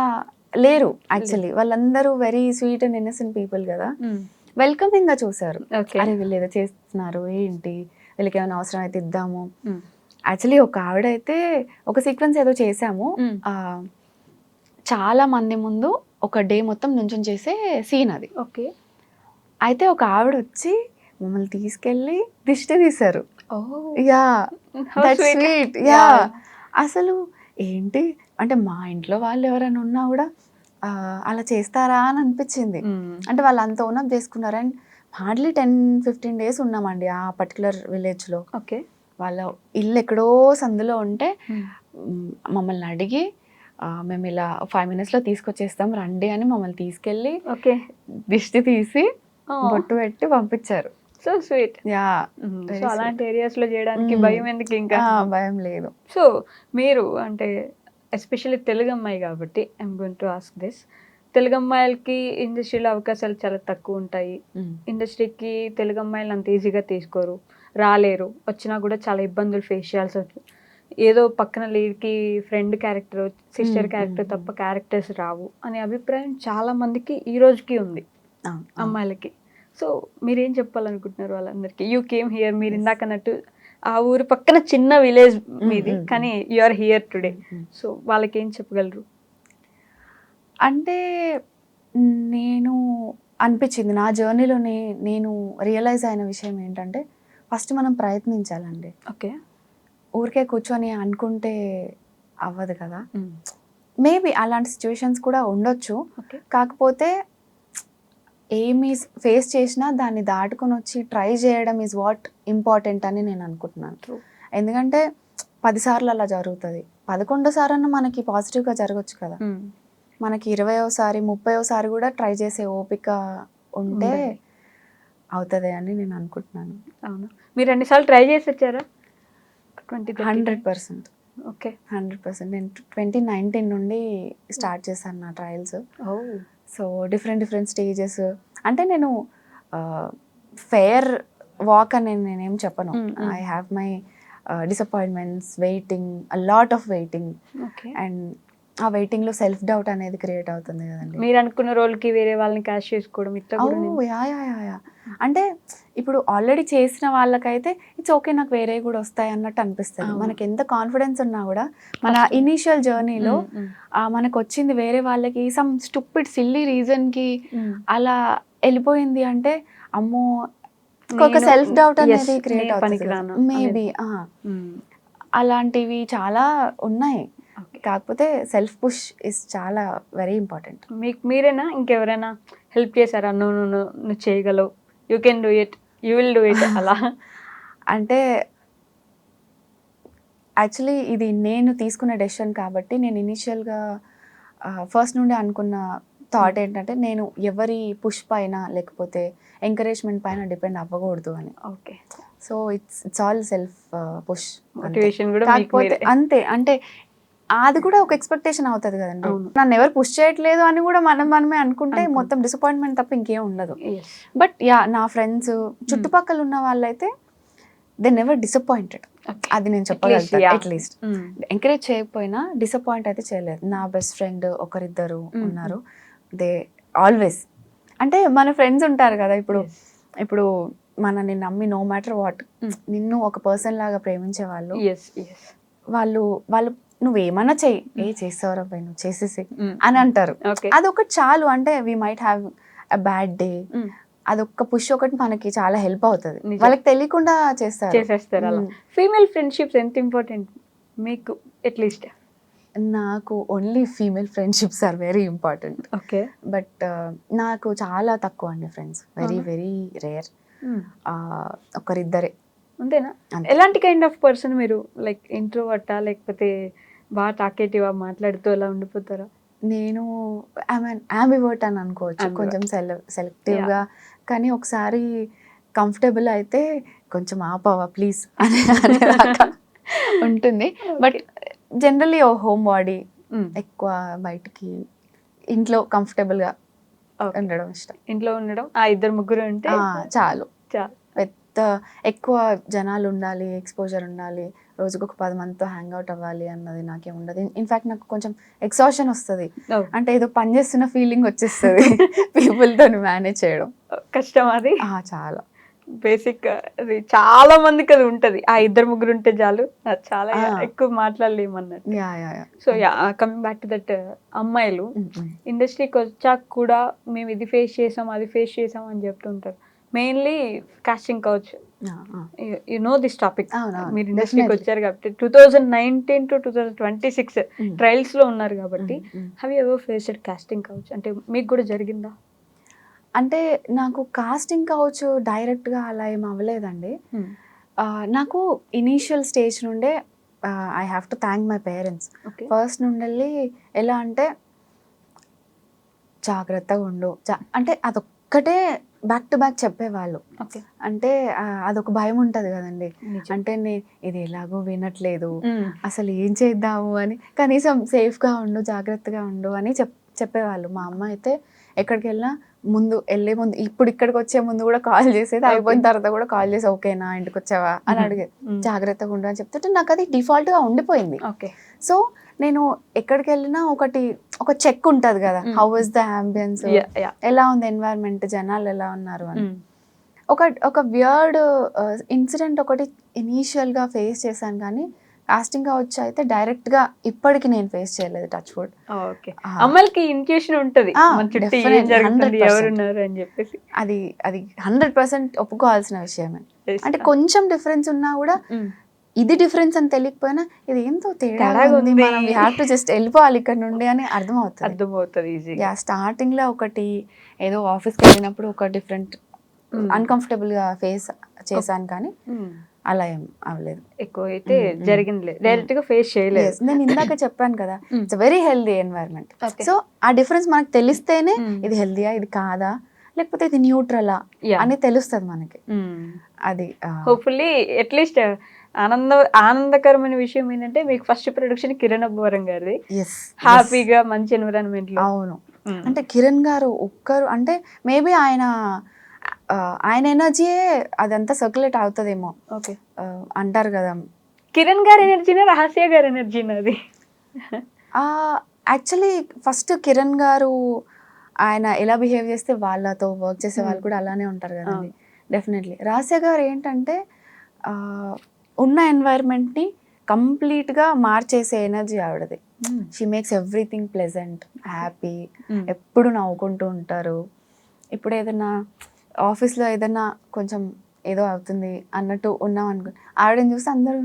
లేరు. యాక్చువల్లీ వాళ్ళందరూ very sweet and innocent people కదా, వెల్కమింగ్గా చూసారు. అరే వీళ్ళు ఏదో చేస్తున్నారు, ఏంటి వీళ్ళకి ఏమైనా అవసరం అయితే ఇద్దాము. యాక్చువల్లీ ఒక ఆవిడైతే ఒక సీక్వెన్స్ ఏదో చేసాము, చాలా మంది ముందు ఒక డే మొత్తం నుంచొని చేసే సీన్ అది. ఓకే, అయితే ఒక ఆవిడ వచ్చి మమ్మల్ని తీసుకెళ్ళి దిష్టి తీశారు. Oh, yeah how that sweet. Sweet. Yeah. Yeah అసలు ఏంటి అంటే మా ఇంట్లో వాళ్ళు ఎవరైనా ఉన్నా కూడా అలా చేస్తారా అని అనిపించింది. అంటే వాళ్ళు అంత ఓనప్ చేసుకున్నారు. అండ్ హార్డ్లీ 10-15 డేస్ ఉన్నామండి ఆ పర్టికులర్ విలేజ్లో. ఓకే. వాళ్ళ ఇల్లు ఎక్కడో సందులో ఉంటే మమ్మల్ని అడిగి మేము ఇలా 5 minutesలో తీసుకొచ్చేస్తాం రండి అని మమ్మల్ని తీసుకెళ్ళి ఓకే. దిష్టి తీసి బొట్టు పెట్టి పంపించారు. So sweet. యా సో అలాంటి ఏరియాస్ లో చేయడానికి భయం ఎందుకు ఇంకా? భయం లేదు. సో మీరు అంటే ఎస్పెషల్లీ తెలుగు అమ్మాయి కాబట్టి I'm going to ask this. Telugu అమ్మాయిలకి ఇండస్ట్రీలో అవకాశాలు చాలా తక్కువ ఉంటాయి. ఇండస్ట్రీకి తెలుగు అమ్మాయిలు అంత ఈజీగా తీసుకోరు, రాలేరు, వచ్చినా కూడా చాలా ఇబ్బందులు ఫేస్ చేయాల్సి వస్తుంది. ఏదో పక్కన లీడ్కి ఫ్రెండ్ క్యారెక్టర్, సిస్టర్ క్యారెక్టర్ తప్ప క్యారెక్టర్స్ రావు అనే అభిప్రాయం చాలా మందికి ఈ రోజుకి ఉంది అమ్మాయిలకి. సో మీరేం చెప్పాలనుకుంటున్నారు వాళ్ళందరికీ? యూ కేమ్ హియర్, మీరు ఇందాక అన్నట్టు ఆ ఊరు పక్కన చిన్న విలేజ్ మీది, కానీ you are here today. So వాళ్ళకి ఏం చెప్పగలరు? అంటే నేను అనిపించింది నా జర్నీలోనే నేను రియలైజ్ అయిన విషయం ఏంటంటే ఫస్ట్ మనం ప్రయత్నించాలండి. ఓకే. ఊరికే కూర్చొని అనుకుంటే అవ్వదు కదా. మేబీ అలాంటి సిచ్యువేషన్స్ కూడా ఉండొచ్చు. కాకపోతే ఏమి ఫేస్ చేసినా దాన్ని దాటుకొని వచ్చి ట్రై చేయడం ఈజ్ వాట్ ఇంపార్టెంట్ అని నేను అనుకుంటున్నాను. ఎందుకంటే 10 సార్లు అలా జరుగుతుంది, 11వ సారన్నా మనకి పాజిటివ్గా జరగచ్చు కదా. మనకి 20వ సారి 30వ సారి కూడా ట్రై చేసే ఓపిక ఉంటే అవుతుంది అని నేను అనుకుంటున్నాను. అవును. మీరు ఎన్నిసార్లు ట్రై చేసి వచ్చారా? 100%. ఓకే. 100%. నేను 2019 నుండి స్టార్ట్ చేశాను నా ట్రయల్స్. So different stages. అంటే నేను ఫెయిర్ వాక్ అని నేనేం చెప్పను. I have my disappointments, waiting, a lot of waiting. And ఆ వెయిటింగ్లో సెల్ఫ్ డౌట్ అనేది క్రియేట్ అవుతుంది కదండి. మీరు అనుకున్న రోల్కి వేరే వాళ్ళని క్యాష్ చేసుకోవడం ఇట్లా. యా అంటే ఇప్పుడు ఆల్రెడీ చేసిన వాళ్ళకైతే ఇట్స్ ఓకే, నాకు వేరే కూడా వస్తాయి అన్నట్టు అనిపిస్తుంది. మనకి ఎంత కాన్ఫిడెన్స్ ఉన్నా కూడా మన ఇనీషియల్ జర్నీలో మనకు వచ్చింది వేరే వాళ్ళకి సమ్ స్టూపిడ్ సిల్లీ రీజన్కి అలా వెళ్ళిపోయింది అంటే అమ్మో ఒక సెల్ఫ్ డౌట్ అనేది క్రియేట్ అవుతుంది. మేబీ అలాంటివి చాలా ఉన్నాయి. కాకపోతే సెల్ఫ్ పుష్ ఇస్ చాలా వెరీ ఇంపార్టెంట్. మీకు మీరేనా ఇంకెవరైనా హెల్ప్ చేశారా? నువ్వు చేయగలవు, you can do it, you will do it అలా? అంటే యాక్చువల్లీ ఇది నేను తీసుకున్న డెసిషన్ కాబట్టి నేను ఇనీషియల్గా ఫస్ట్ నుండి అనుకున్న థాట్ ఏంటంటే నేను ఎవరి పుష్ పైన లేకపోతే ఎంకరేజ్మెంట్ పైన డిపెండ్ అవ్వకూడదు అని. Okay. So it's all self push. Motivation కూడా కాకపోతే అంతే, అంటే అది కూడా ఒక ఎక్స్పెక్టేషన్ అవుతుంది కదండి. నన్ను ఎవరు పుష్ చేయట్లేదు అని కూడా మనమే అనుకుంటే మొత్తం డిసప్పాయింట్మెంట్ తప్ప ఇంకేం ఉండదు. బట్ యా నా ఫ్రెండ్స్ చుట్టుపక్కల ఉన్న వాళ్ళైతే దే నెవర్ డిసప్పాయింటెడ్. అది నేను చెప్పగలుగుతాను. అట్లీస్ట్ ఎంకరేజ్ చేయకపోయినా డిసప్పాయింట్ అయితే చేయలేదు. నా బెస్ట్ ఫ్రెండ్ ఒకరిద్దరు ఉన్నారు. దే ఆల్వేస్, అంటే మన ఫ్రెండ్స్ ఉంటారు కదా, ఇప్పుడు మనని నమ్మి నో మ్యాటర్ వాట్ నిన్ను ఒక పర్సన్ లాగా ప్రేమించే వాళ్ళు నువ్వేమన్నా చెయ్యి, చేస్తావరా పై నువ్వు చేసేసి అని అంటారు. అదొకటి చాలు. అంటే we might have a bad day, అదొక పుష్ ఒకటి మనకి చాలా హెల్ప్ అవుతుంది. వాళ్ళకి తెలియకుండా చేసేస్తారు అలా. ఫీమేల్ ఫ్రెండ్షిప్స్ ఎంత ఇంపార్టెంట్ మీకు? అట్లీస్ట్ నాకు only female friendships are very important. Okay. But నాకు చాలా తక్కువ అండి ఫ్రెండ్స్, వెరీ వెరీ రేర్. ఒకరిద్దరే. అంతేనా? ఎలాంటి కైండ్ ఆఫ్ పర్సన్ మీరు? లైక్ ఇంట్రోవర్టా లేకపోతే బాగా టాకేటివా, మాట్లాడుతూ అలా ఉండిపోతారా? నేను యాంబివర్ట్ అని అనుకోవచ్చు, కొంచెం సెలెక్టివ్గా. కానీ ఒకసారి కంఫర్టబుల్ అయితే కొంచెం ఆపవా ప్లీజ్ అనేదాకా ఉంటుంది. బట్ జనరల్లీ హోమ్ బాడీ, ఎక్కువ బయటికి, ఇంట్లో కంఫర్టబుల్గా ఉండడం ఇష్టం. ఇంట్లో ఉండడం, ఆ 2-3 ఉంటే చాలు. ఎక్కువ జనాలు ఉండాలి, ఎక్స్పోజర్ ఉండాలి, రోజుకు ఒక 10 మందితో హ్యాంగ్ అవుట్ అవ్వాలి అన్నది నాకేం ఉండదు. ఇన్ఫాక్ట్ నాకు కొంచెం ఎక్సాషన్ వస్తుంది. అంటే ఏదో పని చేస్తున్న ఫీలింగ్ వచ్చేస్తుంది పీపుల్తో మేనేజ్ చేయడం. కష్టం అది. చాలా బేసిక్, అది చాలా మందికి అది ఉంటుంది. ఆ 2-3 ఉంటే చాలు, చాలా ఎక్కువ మాట్లాడలేమన్నట్టు. So coming back to that, అమ్మాయిలు ఇండస్ట్రీకి వచ్చాక కూడా మేము ఇది ఫేస్ చేసాం అది ఫేస్ చేసాం అని చెప్తుంటారు. Mainly casting couch, you know this topic, అవునవును, మీరు ఇండస్ట్రీకి definitely. వచ్చారు కాబట్టి 2019 to 2026 ట్రయల్స్ లో ఉన్నారు కాబట్టి have you ever faced casting couch? అంటే మీకు కూడా జరిగిందా? అంటే నాకు కాస్టింగ్ కౌచ్ డైరెక్ట్గా అలా ఏం అవ్వలేదండి. నాకు ఇనీషియల్ స్టేజ్ నుండే I have to thank my parents. Okay. First నుండి ఎలా అంటే జాగ్రత్తగా ఉండు, అంటే అదొక్కటే బ్యాక్ టు బ్యాక్ చెప్పేవాళ్ళు. ఓకే. అంటే అదొక భయం ఉంటుంది కదండి, అంటే ఇది ఎలాగో వినట్లేదు, అసలు ఏం చేద్దాము అని, కనీసం సేఫ్గా ఉండు, జాగ్రత్తగా ఉండు అని చెప్పేవాళ్ళు. మా అమ్మ అయితే ఎక్కడికి వెళ్ళినా వెళ్ళే ముందు, ఇప్పుడు ఇక్కడికి వచ్చే ముందు కూడా కాల్ చేసేది, అయిపోయిన తర్వాత కూడా కాల్ చేసి ఓకేనా, ఇంటికి వచ్చావా అని అడిగేది. జాగ్రత్తగా ఉండు అని చెప్తుంటే నాకు అది డిఫాల్ట్గా ఉండిపోయింది. ఓకే. సో నేను ఎక్కడికి వెళ్ళినా ఒక చెక్ ఉంటుంది కదా, హౌ ఇస్ ద అంబియన్స్, ఎలా ఉంది ఎన్వైరన్మెంట్, జనాలు ఎలా ఉన్నారు అని. ఒక వియర్డ్ ఇన్సిడెంట్ ఒకటి ఇనీషియల్గా ఫేస్ చేశాను, కానీ కాస్టింగ్ కౌచ్ అయితే డైరెక్ట్ గా ఇప్పటికి నేను ఫేస్ చేయలేదు, టచ్ వుడ్. ఓకే. అమ్మాయిలకి ఇంట్యూషన్ ఉంటది, మన చుట్టూ ఏం జరుగుతుంది, ఎవరున్నారు అని చెప్పేసి. అది 100% ఒప్పుకోవాల్సిన విషయమే. అంటే కొంచెం డిఫరెన్స్ ఉన్నా కూడా ఇది డిఫరెన్స్ అని తెలియకపోయినా ఇది ఏంతో తేడా ఉంది, మనం వీ హ్యావ్ టు జస్ట్ వెళ్ళిపోవాలి ఇక్కడ నుండి అని అర్థమవుతుంది ఈజీగా. స్టార్టింగ్ లో ఒకటి ఏదో ఆఫీస్కి వెళ్ళినప్పుడు ఒక డిఫరెంట్ అన్కంఫర్టబుల్ గా ఫేస్ చేశాను, కానీ అలా ఏం అవ్వలేదు. ఎక్కువ అయితే జరిగింది, డైరెక్ట్ గా ఫేస్ చేయలేదు. నేను ఇందాక చెప్పాను కదా, it's very healthy environment. So ఆ డిఫరెన్స్ మనకు తెలిస్తేనే ఇది హెల్దీయా, ఇది కాదా, లేకపోతే ఇది న్యూట్రలా అని తెలుస్తుంది మనకి. అది హోప్ఫుల్లీ అట్లీస్ట్ ఆనందకరమైన విషయం ఏంటంటే మీకు ఫస్ట్ ప్రొడక్షన్ కిరణ్ అబ్బవరం గారిది, హ్యాపీగా మంచి ఎన్విరాన్మెంట్ లో. అవును, అంటే కిరణ్ గారు ఒక్కరు, అంటే మేబీ ఆయన ఎనర్జీయే అదంతా సర్క్యులేట్ అవుతుందేమో. ఓకే. అంటారు కదా, కిరణ్ గారి ఎనర్జీనా రహస్య గారి ఎనర్జీనా అది? యాక్చువల్లీ ఫస్ట్ కిరణ్ గారు ఆయన ఎలా బిహేవ్ చేస్తే వాళ్ళతో వర్క్ చేసే వాళ్ళు కూడా అలానే ఉంటారు కదండి. డెఫినెట్లీ రహస్య గారు ఏంటంటే ఉన్న ఎన్వైర్న్మెంట్ని కంప్లీట్గా మార్చేసే ఎనర్జీ ఆవిడది. She makes everything pleasant, happy, ఎప్పుడు నవ్వుకుంటూ ఉంటారు. ఇప్పుడు ఏదైనా ఆఫీస్లో ఏదైనా కొంచెం ఏదో అవుతుంది అన్నట్టు ఉన్నాం అనుకో, ఆవిడని చూసి అందరూ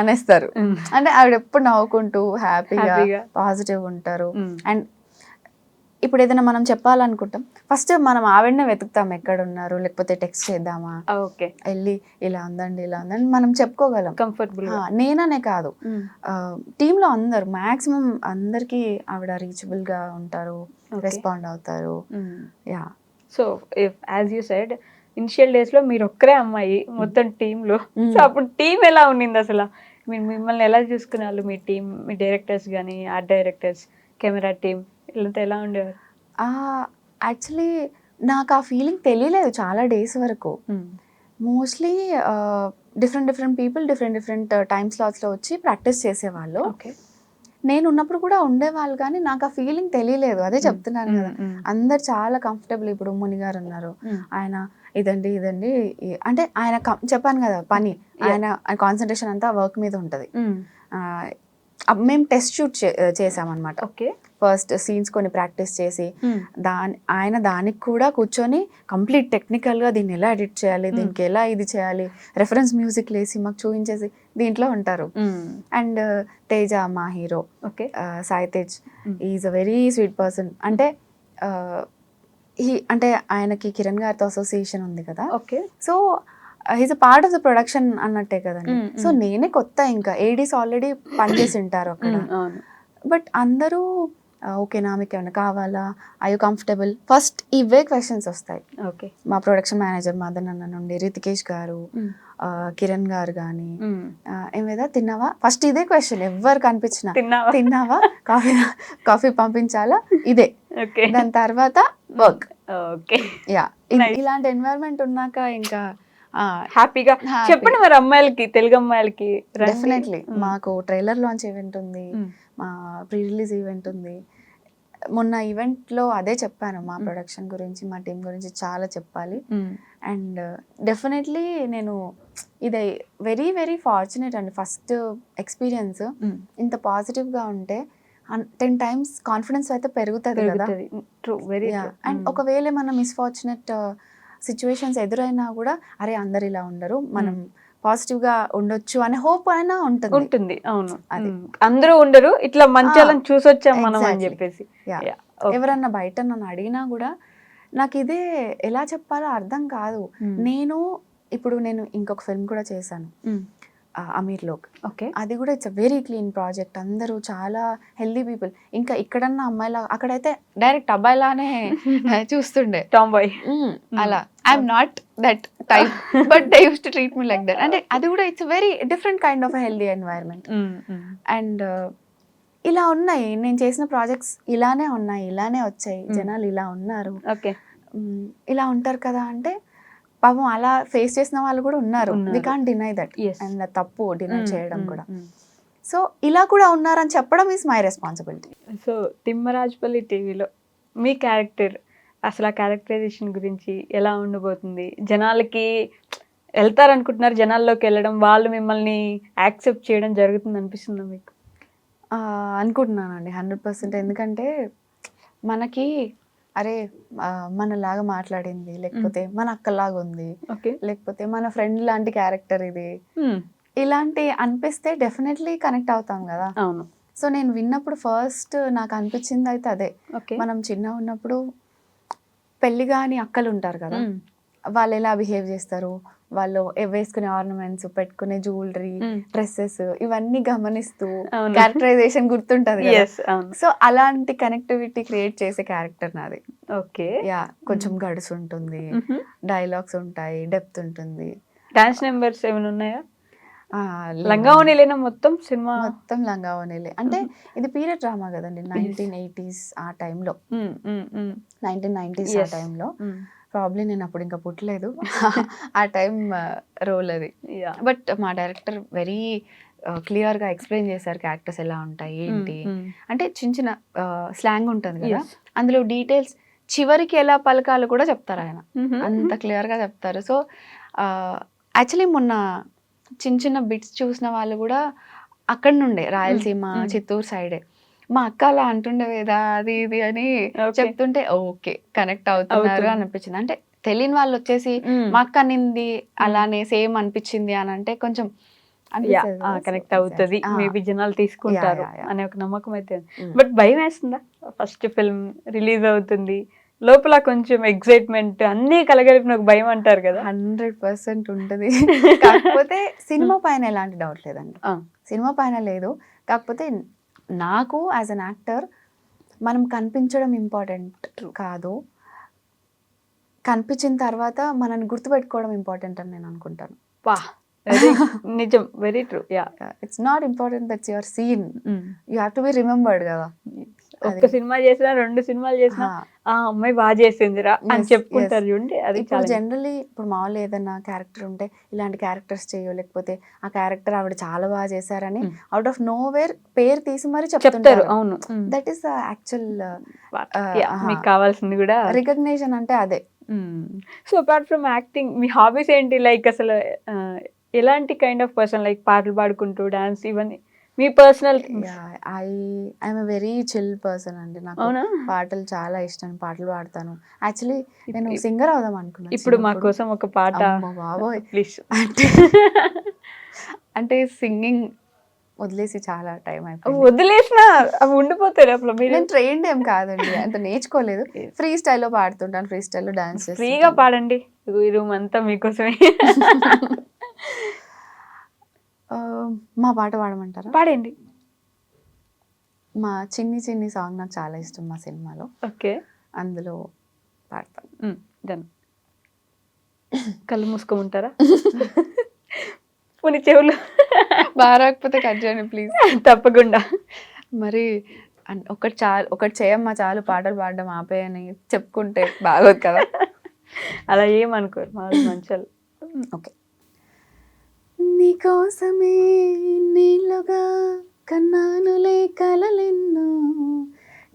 అనేస్తారు. అంటే ఆవిడ ఎప్పుడు నవ్వుకుంటూ హ్యాపీగా పాజిటివ్ ఉంటారు. అండ్ ఇప్పుడు ఏదైనా మనం చెప్పాలనుకుంటాం, ఫస్ట్ మనం ఆవిడనే వెతుకుతాం, ఎక్కడ ఉన్నారు, లేకపోతే టెక్స్ట్ చేద్దామా, వెళ్ళి ఇలా ఉందండి ఇలా ఉందని మనం చెప్పుకోగలం కంఫర్టబుల్. నేననే కాదు, టీంలో అందరు మాక్సిమం అందరికి ఆవిడ రీచబుల్ గా ఉంటారు, రెస్పాండ్ అవుతారు. Yeah. So as you side initial days లో మీరు ఒక్కరే అమ్మాయి మొత్తం టీంలో, సో అప్పుడు టీం ఎలా ఉండింది అసలు? మీరు మిమ్మల్ని ఎలా చూసుకునే వాళ్ళు, మీ టీం, మీ డైరెక్టర్స్ కానీ, ఆర్ట్ డైరెక్టర్స్, కెమెరా టీం, వీళ్ళంతా ఎలా ఉండేవారు? యాక్చువల్లీ నాకు ఆ ఫీలింగ్ తెలియలేదు చాలా డేస్ వరకు. Mostly different people different time స్లాట్స్లో వచ్చి ప్రాక్టీస్ చేసేవాళ్ళు. నేను ఉన్నప్పుడు కూడా ఉండేవాళ్ళు, కానీ నాకు ఆ ఫీలింగ్ తెలియలేదు. అదే చెప్తున్నాను కదా, అందరు చాలా కంఫర్టబుల్. ఇప్పుడు ముని గారు ఉన్నారు, ఆయన ఇదండి అంటే ఆయన చెప్పాను కదా పని, ఆయన కాన్సన్ట్రేషన్ అంతా వర్క్ మీద ఉంటుంది. మేము టెస్ట్ షూట్ చేసామన్నమాట. ఓకే. ఫస్ట్ సీన్స్ కొన్ని ప్రాక్టీస్ చేసి ఆయన దానికి కూడా కూర్చొని కంప్లీట్ టెక్నికల్గా దీన్ని ఎలా ఎడిట్ చేయాలి, దీనికి ఎలా ఇది చేయాలి, రెఫరెన్స్ మ్యూజిక్ లేసి మాకు చూపించేసి దీంట్లో ఉంటారు. అండ్ తేజ మా hero, Sai Tej, is a very sweet person. అంటే అంటే ఆయనకి కిరణ్ గారితో అసోసియేషన్ ఉంది కదా, so he's a part of the production అన్నట్టే కదండి. సో నేనే కొత్త, ఇంకా ఏడీస్ ఆల్రెడీ పనిచేసి ఉంటారు అక్కడ. బట్ అందరూ ఓకేనా, మీకు ఏమైనా కావాలా, ఐ యూ కంఫర్టబుల్, ఫస్ట్ ఇవే క్వశ్చన్స్ వస్తాయి. మా ప్రొడక్షన్ మేనేజర్ మదన్ అన్న నుండి, రితికేష్ గారు, కిరణ్ గారు కానీ, ఏమైనా తిన్నావా, ఫస్ట్ ఇదే క్వశ్చన్. ఎవరు కనిపించినా తిన్నావా, కాఫీ పంపించాలా, ఇదే. దాని తర్వాత వర్క్. యా, ఇలాంటి ఎన్వైరన్మెంట్ ఉన్నాక ఇంకా హ్యాపీగా చెప్పండి మరి అమ్మాయిలకి, తెలుగు అమ్మాయిలకి. డెఫినెట్లీ మాకు ట్రైలర్ లాంచ్ ఈవెంట్ ఉంది, మా ప్రీ రిలీజ్ ఈవెంట్ ఉంది. మొన్న ఈవెంట్లో అదే చెప్పాను, మా ప్రొడక్షన్ గురించి, మా టీం గురించి చాలా చెప్పాలి. అండ్ డెఫినెట్లీ నేను ఇది వెరీ ఫార్చునేట్ అండి. ఫస్ట్ ఎక్స్పీరియన్స్ ఇంత పాజిటివ్గా ఉంటే 10 times కాన్ఫిడెన్స్ అయితే పెరుగుతుంది కదా. అండ్ ఒకవేళ ఏమన్నా మిస్ఫార్చునేట్ సిచ్యువేషన్స్ ఎదురైనా కూడా అరే అందరు ఇలా ఉండరు, మనం పాజిటివ్ గా ఉండొచ్చు అనే హోప్ అయినా ఉంటుంది. ఉంటుంది. అవును. అది. అందరూ ఉండరు, ఇట్లా మంచి వాళ్ళని చూసొచ్చాం మనం అని Exactly. చెప్పేసి. Yeah. Yeah. Okay. ఎవరన్నా బయట నన్ను అడిగినా కూడా నాకు ఇదే ఎలా చెప్పాలో అర్థం కాదు. ఇప్పుడు నేను ఇంకొక ఫిల్మ్ కూడా చేశాను, అమీర్ లోక్. ఓకే. అది కూడా it's a very clean project, అందరూ చాలా హెల్దీ పీపుల్. ఇంకా ఇక్కడన్నా అమ్మాయిలా, అక్కడైతే డైరెక్ట్ అబ్బాయిలానే చూస్తుండే. Tomboy. అలా I'm not that type, but they use to treat me like that. అంటే అది కూడా it's very different kind of healthy environment. And ఇలా ఉన్నాయి, నేను చేసిన ప్రాజెక్ట్స్ ఇలానే ఉన్నాయి, ఇలానే వచ్చాయి, జనాలు ఇలా ఉన్నారు, ఓకే, ఇలా ఉంటారు కదా అంటే పాపం అలా ఫేస్ చేసిన వాళ్ళు కూడా ఉన్నారు. We can't deny that. And తప్పు డినై చేయడం కూడా. సో ఇలా కూడా ఉన్నారని చెప్పడం is my responsibility. So Thimmarajupalli టీవీలో మీ క్యారెక్టర్, అసలు ఆ క్యారెక్టరైజేషన్ గురించి ఎలా ఉండబోతుంది? జనాలకి వెళ్తారనుకుంటున్నారు, జనాల్లోకి వెళ్ళడం, వాళ్ళు మిమ్మల్ని యాక్సెప్ట్ చేయడం జరుగుతుంది అనిపిస్తుందా మీకు? అనుకుంటున్నానండి 100%. ఎందుకంటే మనకి అరే మనలాగా మాట్లాడింది, లేకపోతే మన అక్కలాగా ఉంది, లేకపోతే మన ఫ్రెండ్ లాంటి క్యారెక్టర్ ఇది, ఇలాంటి అనిపిస్తే డెఫినెట్లీ కనెక్ట్ అవుతాం కదా. అవును. సో నేను విన్నప్పుడు ఫస్ట్ నాకు అనిపించింది అయితే అదే. మనం చిన్న ఉన్నప్పుడు పెళ్లి కాని అక్కలు ఉంటారు కదా, వాళ్ళు ఎలా బిహేవ్ చేస్తారు, వాళ్ళు వేసుకునే ఆర్నమెంట్స్, పెట్టుకునే జ్యువెలరీ, డ్రెస్సెస్, ఇవన్నీ గమనిస్తూ క్యారెక్టరైజేషన్ గుర్తుంటది కదా. సో అలాంటి కనెక్టివిటీ క్రియేట్ చేసే క్యారెక్టర్ నాది. ఓకే. యా, కొంచెం గడుసు ఉంటుంది, డైలాగ్స్ ఉంటాయి, డెప్త్ ఉంటుంది. డాన్స్ నెంబర్స్ ఏమైనా ఉన్నాయా? లంగావోణిలేనా మొత్తం సినిమా? మొత్తం లంగావోణిలే. అంటే ఇది పీరియడ్ డ్రామా కదండి, 1980s ఆ టైంలో, 1990s ఆ టైంలో. ప్రాబ్లీ నేను అప్పుడు ఇంకా పుట్టలేదు, ఆ టైం రోల్ అది. బట్ మా డైరెక్టర్ వెరీ క్లియర్గా ఎక్స్ప్లెయిన్ చేశారు క్యారెక్టర్స్ ఎలా ఉంటాయి ఏంటి. అంటే చిన్న చిన్న స్లాంగ్ ఉంటుంది కదా, అందులో డీటెయిల్స్ చివరికి ఎలా పలకాలు కూడా చెప్తారు ఆయన, అంత క్లియర్గా చెప్తారు. సో యాక్చువల్లీ మొన్న చిన్న చిన్న బిట్స్ చూసిన వాళ్ళు కూడా అక్కడ నుండే, రాయలసీమ చిత్తూరు సైడే, మా అక్క అలా అంటుండేదా అది ఇది అని చెప్తుంటే ఓకే కనెక్ట్ అవుతున్నారు అనిపించింది. అంటే తెలియని వాళ్ళు వచ్చేసి మా అక్క అనింది అలానే సేమ్ అనిపించింది అని అంటే కొంచెం కనెక్ట్ అవుతుంది, మేబీ జనాలు తీసుకుంటారు అనే ఒక నమ్మకం అయితే. బట్ భయం వేస్తుందా? ఫస్ట్ ఫిల్మ్ రిలీజ్ అవుతుంది, లోపల కొంచెం ఎక్సైట్మెంట్ అన్ని కలగలిపిన ఒక భయం అంటారు కదా. 100% ఉంటుంది. కాకపోతే సినిమా పైన ఎలాంటి డౌట్ లేదండి, సినిమా పైన లేదు. కాకపోతే నాకు యాజ్ అన్ యాక్టర్ మనం కనిపించడం ఇంపార్టెంట్ కాదు, కనిపించిన తర్వాత మనల్ని గుర్తుపెట్టుకోవడం ఇంపార్టెంట్ అని నేను అనుకుంటాను. నిజం, very true. It's not important that's your scene, you have to be remembered కదా. ఒక్క సినిమా చేసినా 2 సినిమాలు చేసినా ఆ అమ్మాయి బాగా చేసిందిరా అని చెప్పుకుంటారు చూడండి. అది ఇప్పుడు జనరల్లీ ఇప్పుడు మామూలు ఏదైనా క్యారెక్టర్ ఉంటే ఇలాంటి క్యారెక్టర్స్ చేయో, లేకపోతే ఆ క్యారెక్టర్ ఆవిడ చాలా బాగా చేశారని అవుట్ ఆఫ్ నో వేర్ పేరు తీసి మరి చెప్తారు. అవును, దట్ ఈస్ ద యాక్చువల్ మీకు కావాల్సింది కూడా రికగ్నిషన్ అంటే అదే. So apart from acting me hobbies ఏంటి? లైక్ అసలు ఎలాంటి కైండ్ ఆఫ్ పర్సన్, లైక్ పాటలు పాడుకుంటూ డాన్స్, ఇవన్నీ మీ personal? I'm a very chill person అండి, నాకు పాటలు చాలా ఇష్టం, పాటలు పాడతాను. యాక్చువల్లీ నేను సింగర్ అవుదాం అనుకున్నాను. ఇప్పుడు మా కోసం ఒక పాట బాబోయ్ ప్లీజ్. అంటే సింగింగ్ వదిలేసి చాలా టైం అయిపోయింది. వదిలేసినా అవి ఉండిపోతారు అప్పుడు. నేను ట్రైన్డ్ ఏం కాదండి, అంత నేర్చుకోలేదు, ఫ్రీ స్టైల్లో పాడుతుంటాను, ఫ్రీ స్టైల్లో డాన్స్ చేస్తాను. ఫ్రీగా పాడండి, ఈ రూమ్ అంతా మీకోసమే. మా పాట పాడమంటారా? పాడండి. మా చిన్ని చిన్ని సాంగ్ నాకు చాలా ఇష్టం మా సినిమాలో. ఓకే, అందులో పాడతాను. డన్. కళ్ళు మూసుకోమంటారా? పోనీ చెవులు బాగా రాకపోతే కట్ చేయండి ప్లీజ్. తప్పకుండా. మరి ఒకటి చేయమ్మా చాలు, పాటలు పాడడం ఆపేయని చెప్పుకుంటే బాగోదు కదా. అలా ఏమనుకోరు మా మంచాలు. ఓకే. నీకోసమే నీళ్ళుగా కన్నానులే కలలెన్నో,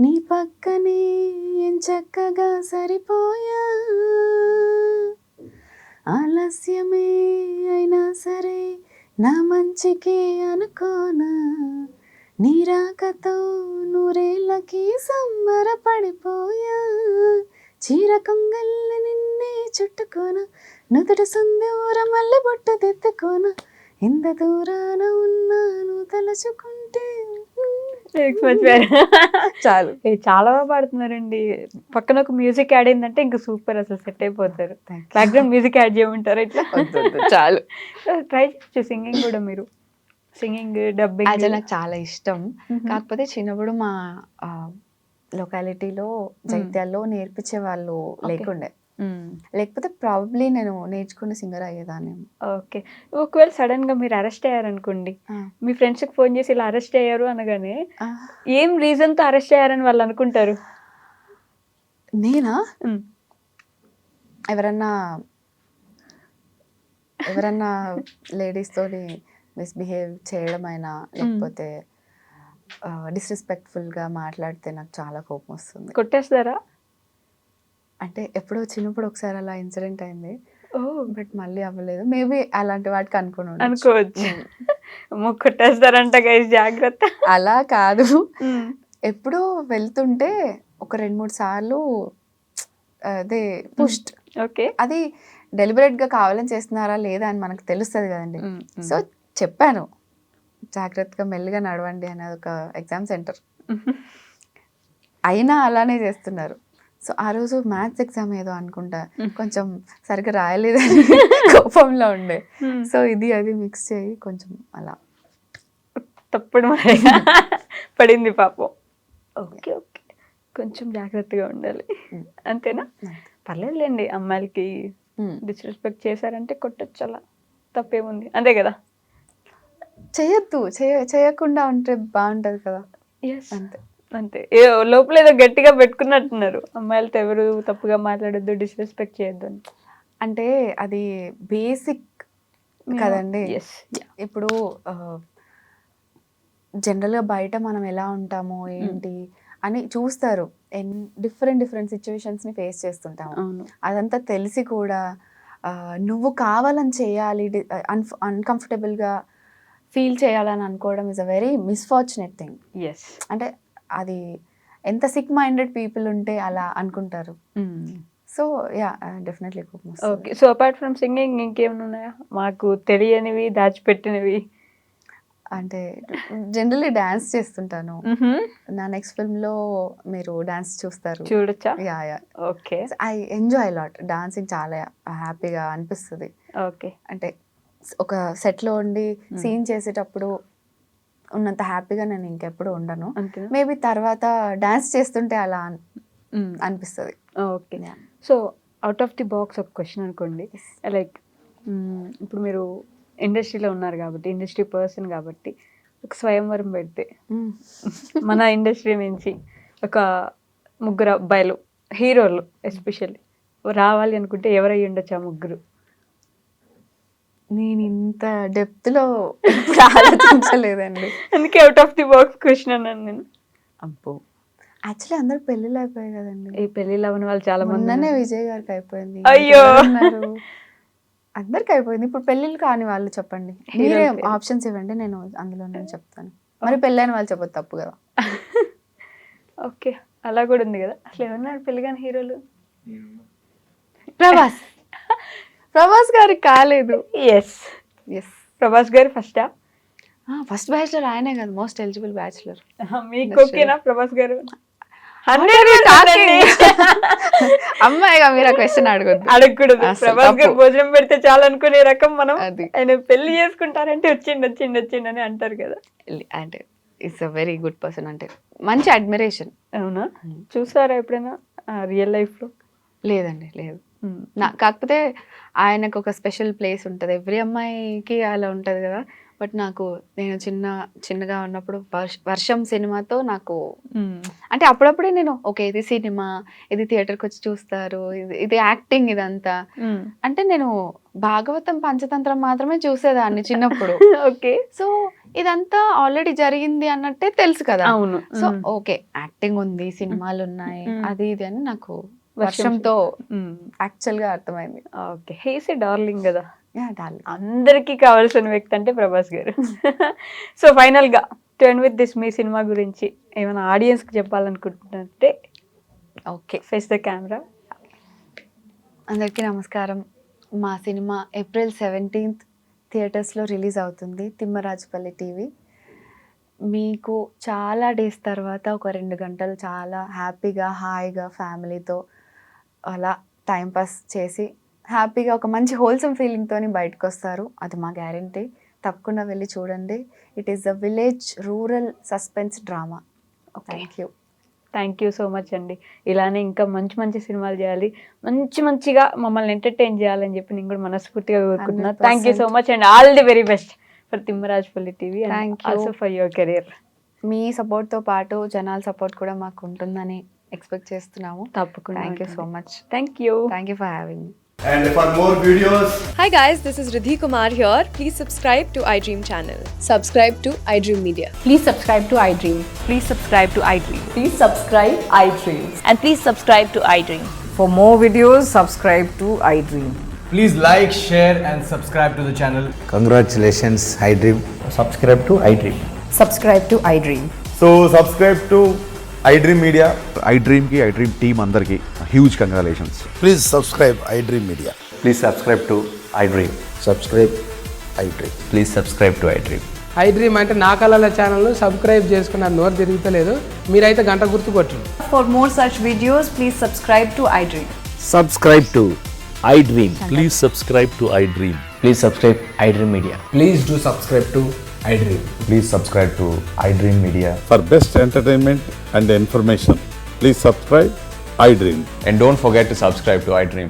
నీ పక్కనే ఎంచక్కగా సరిపోయా, ఆలస్యమే అయినా సరే నా మంచికే అనుకోనా, నీ రాకతో నూరేళ్ళకి సంబరపడిపోయా, చీర కొంగల్ల నిన్నే చుట్టుకోన నుదుట సందూర మల్లె బొట్టు తెత్తుకోన ఇంత దూరాన ఉన్నాను తలుచుకుంటే చాలు. చాలా బాగా పాడుతున్నారండి. పక్కన ఒక మ్యూజిక్ యాడ్ అయిందంటే ఇంకా సూపర్, అసలు సెట్ అయిపోతారు. బ్యాక్గ్రౌండ్ మ్యూజిక్ యాడ్ చేయమంటారు ఇట్లా? చాలు. ట్రై చేయొచ్చు సింగింగ్ కూడా మీరు. సింగింగ్, డబ్బింగ్ అది నాకు చాలా ఇష్టం. కాకపోతే చిన్నప్పుడు మా లొకాలిటీలో జైత్యాల్లో నేర్పించే వాళ్ళు లేకుండే, లేకపోతే ప్రాబబ్లీ నేను నేర్చుకున్న సింగర్ అయ్యేదాన్ని. ఓకే. ఒకవేళ సడన్ గా మీరు అరెస్ట్ అయ్యారనుకోండి, మీ ఫ్రెండ్స్ కి ఫోన్ చేసి ఇలా అరెస్ట్ అయ్యారు అనగానే ఏం రీజన్ తో అరెస్ట్ అయ్యారని వాళ్ళు అనుకుంటారు? నేనా? ఎవరన్నా లేడీస్ తోని మిస్బిహేవ్ చేయడమైనా, లేకపోతే డిస్రెస్పెక్ట్ఫుల్ గా మాట్లాడితే నాకు చాలా కోపం వస్తుంది. కొట్టేస్తారా? అంటే ఎప్పుడో చిన్నప్పుడు ఒకసారి అలా ఇన్సిడెంట్ అయింది, బట్ మళ్ళీ అవ్వలేదు. మేబీ అలాంటి వాటికి అనుకోవచ్చు. కొట్టేస్తారంట గైస్, జాగ్రత్త. అలా కాదు, ఎప్పుడో వెళ్తుంటే ఒక 2-3 సార్లు అదే పుష్డ్. ఓకే. అది డెలిబరేట్ గా కావాలని చేస్తున్నారా లేదా అని మనకు తెలుస్తుంది కదండి. సో చెప్పాను, జాగ్రత్తగా మెల్లిగా నడవండి అనేది. ఒక ఎగ్జామ్ సెంటర్ అయినా అలానే చేస్తున్నారు. సో ఆ రోజు మ్యాథ్స్ ఎగ్జామ్ ఏదో అనుకుంటా, కొంచెం సరిగ్గా రాయలేదని కోపంలో ఉండే. సో ఇది అది మిక్స్ చేయి కొంచెం అలా తప్పుడు పడింది పాపం. ఓకే ఓకే, కొంచెం జాగ్రత్తగా ఉండాలి, అంతేనా? పర్లేదులేండి, అమ్మాయిలకి డిస్రెస్పెక్ట్ చేశారంటే కొట్టచ్చు, అలా తప్పేముంది, అంతే కదా? చేయొద్దు, చేయకుండా ఉంటే బాగుంటది కదా. అంతే అంతే. లోపల ఏదో గట్టిగా పెట్టుకున్నట్టున్నారు, అమ్మాయిలతో ఎవరు తప్పుగా మాట్లాడొద్దు, డిస్రెస్పెక్ట్ చేయొద్దు అని. అంటే అది బేసిక్ కదండి. ఇప్పుడు జనరల్గా బయట మనం ఎలా ఉంటామో ఏంటి అని చూస్తారు, డిఫరెంట్ సిచ్యువేషన్స్ని ఫేస్ చేస్తుంటాము. అదంతా తెలిసి కూడా నువ్వు కావాలని చేయాలి, అన్కంఫర్టబుల్గా ఫీల్ చేయాలని అనుకోవడం ఇస్ అ వెరీ మిస్ఫార్చునేట్ థింగ్. అంటే అది ఎంత సిక్ మైండెడ్ పీపుల్ ఉంటే అలా అనుకుంటారు. So yeah, definitely. Okay. So apart from singing ఇంకేమైనా ఉన్నాయా మాకు తెలియనివి, దాచిపెట్టినవి? అంటే జనరల్లీ డాన్స్ చేస్తుంటాను. నా నెక్స్ట్ ఫిల్మ్ లో మీరు డాన్స్ చూడొచ్చా? Yeah. Okay. I enjoy lot dancing, చాలా హ్యాపీగా అనిపిస్తుంది. ఓకే. అంటే ఒక సెట్ లో ఉండి సీన్ చేసేటప్పుడు ఉన్నంత హ్యాపీగా నేను ఇంకెప్పుడు ఉండను. మేబీ తర్వాత డాన్స్ చేస్తుంటే అలా అనిపిస్తుంది. Okay. So out of the box ఒక క్వశ్చన్ అనుకోండి, లైక్ ఇప్పుడు మీరు ఇండస్ట్రీలో ఉన్నారు కాబట్టి, ఇండస్ట్రీ పర్సన్ కాబట్టి, ఒక స్వయంవరం పెడితే మన ఇండస్ట్రీ నుంచి ఒక 3 అబ్బాయిలు, హీరోలు ఎస్పెషల్లీ రావాలి అనుకుంటే ఎవరై ఉండొచ్చు ఆ 3? నేను ఇంత డెప్త్ లో ఆలోచించలేదండి, అందుకే out of the box question అన్నాను నేను. అబ్బో, యాక్చువల్లీ అందరు పెళ్ళిళ్ళు అయిపోయాయి కదండి. ఈ పెళ్ళిళ్ళు అవ్వని వాళ్ళు చాలా మంది. విజయ్ గారికి అయిపోయింది, అయ్యో అందరికి అయిపోయింది. ఇప్పుడు పెళ్ళిళ్ళు కాని వాళ్ళు చెప్పండి, మీరే ఆప్షన్స్ ఇవ్వండి, నేను అందులో నేను చెప్తాను. మరి పెళ్ళైన వాళ్ళు చెప్పదు, తప్పు కదా. ఓకే, అలా కూడా ఉంది కదా. అసలు ఎవరున్నారు పెళ్ళి కాని హీరోలు? ప్రభాస్ గారికి కాలేదు. ఎస్ ప్రభాస్ గారు ఫస్ట్ బ్యాచ్లర్ ఆయనే కదా, మోస్ట్ ఎలిజిబుల్ బ్యాచ్లర్. మీకు ఓకేనా ప్రభాస్ గారు? అమ్మాయిగా మీరు క్వశ్చన్ అడగకూడదు. ప్రభాస్ గారు భోజనం పెడితే చాలు అనుకునే రకం మనం. ఆయన పెళ్లి చేసుకుంటారంటే వచ్చిండి అని అంటారు కదా. అంటే it's a very good person, అంటే మంచి అడ్మిరేషన్. అవునా? చూసారా ఎప్పుడైనా రియల్ లైఫ్ లో? లేదండి, లేదు. కాకపోతే ఆయనకు ఒక స్పెషల్ ప్లేస్ ఉంటుంది, ఎవ్రీ అమ్మాయికి అలా ఉంటుంది కదా. బట్ నేను చిన్నగా ఉన్నప్పుడు వర్షం సినిమాతో నాకు అంటే అప్పుడప్పుడే నేను ఓకే ఇది సినిమా, ఇది థియేటర్కి వచ్చి చూస్తారు, ఇది యాక్టింగ్, ఇదంతా అంటే నేను భాగవతం పంచతంత్రం మాత్రమే చూసేదాన్ని చిన్నప్పుడు. ఓకే. సో ఇదంతా ఆల్రెడీ జరిగింది అన్నట్టే తెలుసు కదా. అవును. సో ఓకే, యాక్టింగ్ ఉంది, సినిమాలు ఉన్నాయి, అది ఇది అని నాకు వర్షంతో యాక్చువల్ గా అర్థమైంది. ఓకే, హీస్ ఏ డార్లింగ్ కదా, అందరికి కావాల్సిన వ్యక్తి అంటే ప్రభాస్ గారు. సో ఫైనల్ గా to end with this, me cinema గురించి ఏమైనా ఆడియన్స్ కి చెప్పాలనుకుంటున్నట్టే ఓకే, ఫేస్ ద కెమెరా. అందరికీ నమస్కారం. మా సినిమా ఏప్రిల్ 17th థియేటర్స్లో రిలీజ్ అవుతుంది, తిమ్మరాజుపల్లి టీవీ. మీకు చాలా డేస్ తర్వాత ఒక 2 గంటలు చాలా హ్యాపీగా హాయిగా ఫ్యామిలీతో అలా టైంపాస్ చేసి హ్యాపీగా ఒక మంచి హోల్సమ్ ఫీలింగ్తో బయటకు వస్తారు. అది మా గ్యారంటీ. తప్పకుండా వెళ్ళి చూడండి. It is a village rural suspense drama. Thank you so much అండి. ఇలానే ఇంకా మంచి మంచి సినిమాలు చేయాలి, మంచిగా మమ్మల్ని ఎంటర్టైన్ చేయాలని చెప్పి నేను కూడా మనస్ఫూర్తిగా కోరుకుంటున్నాను. Thank you so much and all the very best for Thimmarajupalli TV and also for your career. మీ సపోర్ట్తో పాటు జనాల సపోర్ట్ కూడా మాకు ఉంటుందని ఎక్స్పెక్ట్ చేస్తున్నాము. తప్పకుండా. Thank you so much. Thank you for having me. And for more videos, Hi guys, this is Riddhi Kumar here. Please subscribe to iDream channel. Subscribe to iDream Media. Please subscribe to iDream. Please subscribe to iDream. Please subscribe iDream. And please subscribe to iDream. For more videos, subscribe to iDream. please like, share and subscribe to the channel. Congratulations, iDream. Subscribe to iDream. Subscribe to iDream. So subscribe to iDream Media. iDream ki iDream team andarki huge congratulations. Please subscribe iDream Media. Please subscribe to iDream. Subscribe iDream. Please subscribe to iDream. iDream అంటే నా కళల ఛానల్ను subscribe చేసుకున్న నోరు తిరుగుతలేదు, మీరైతే గంట గుర్తు కొట్టండి. For more such videos, please subscribe to iDream. Subscribe to iDream. Please subscribe to iDream. Please subscribe iDream Media. Please do subscribe to iDream. Please subscribe to iDream Media. For best entertainment and information, please subscribe iDream. And don't forget to subscribe to iDream.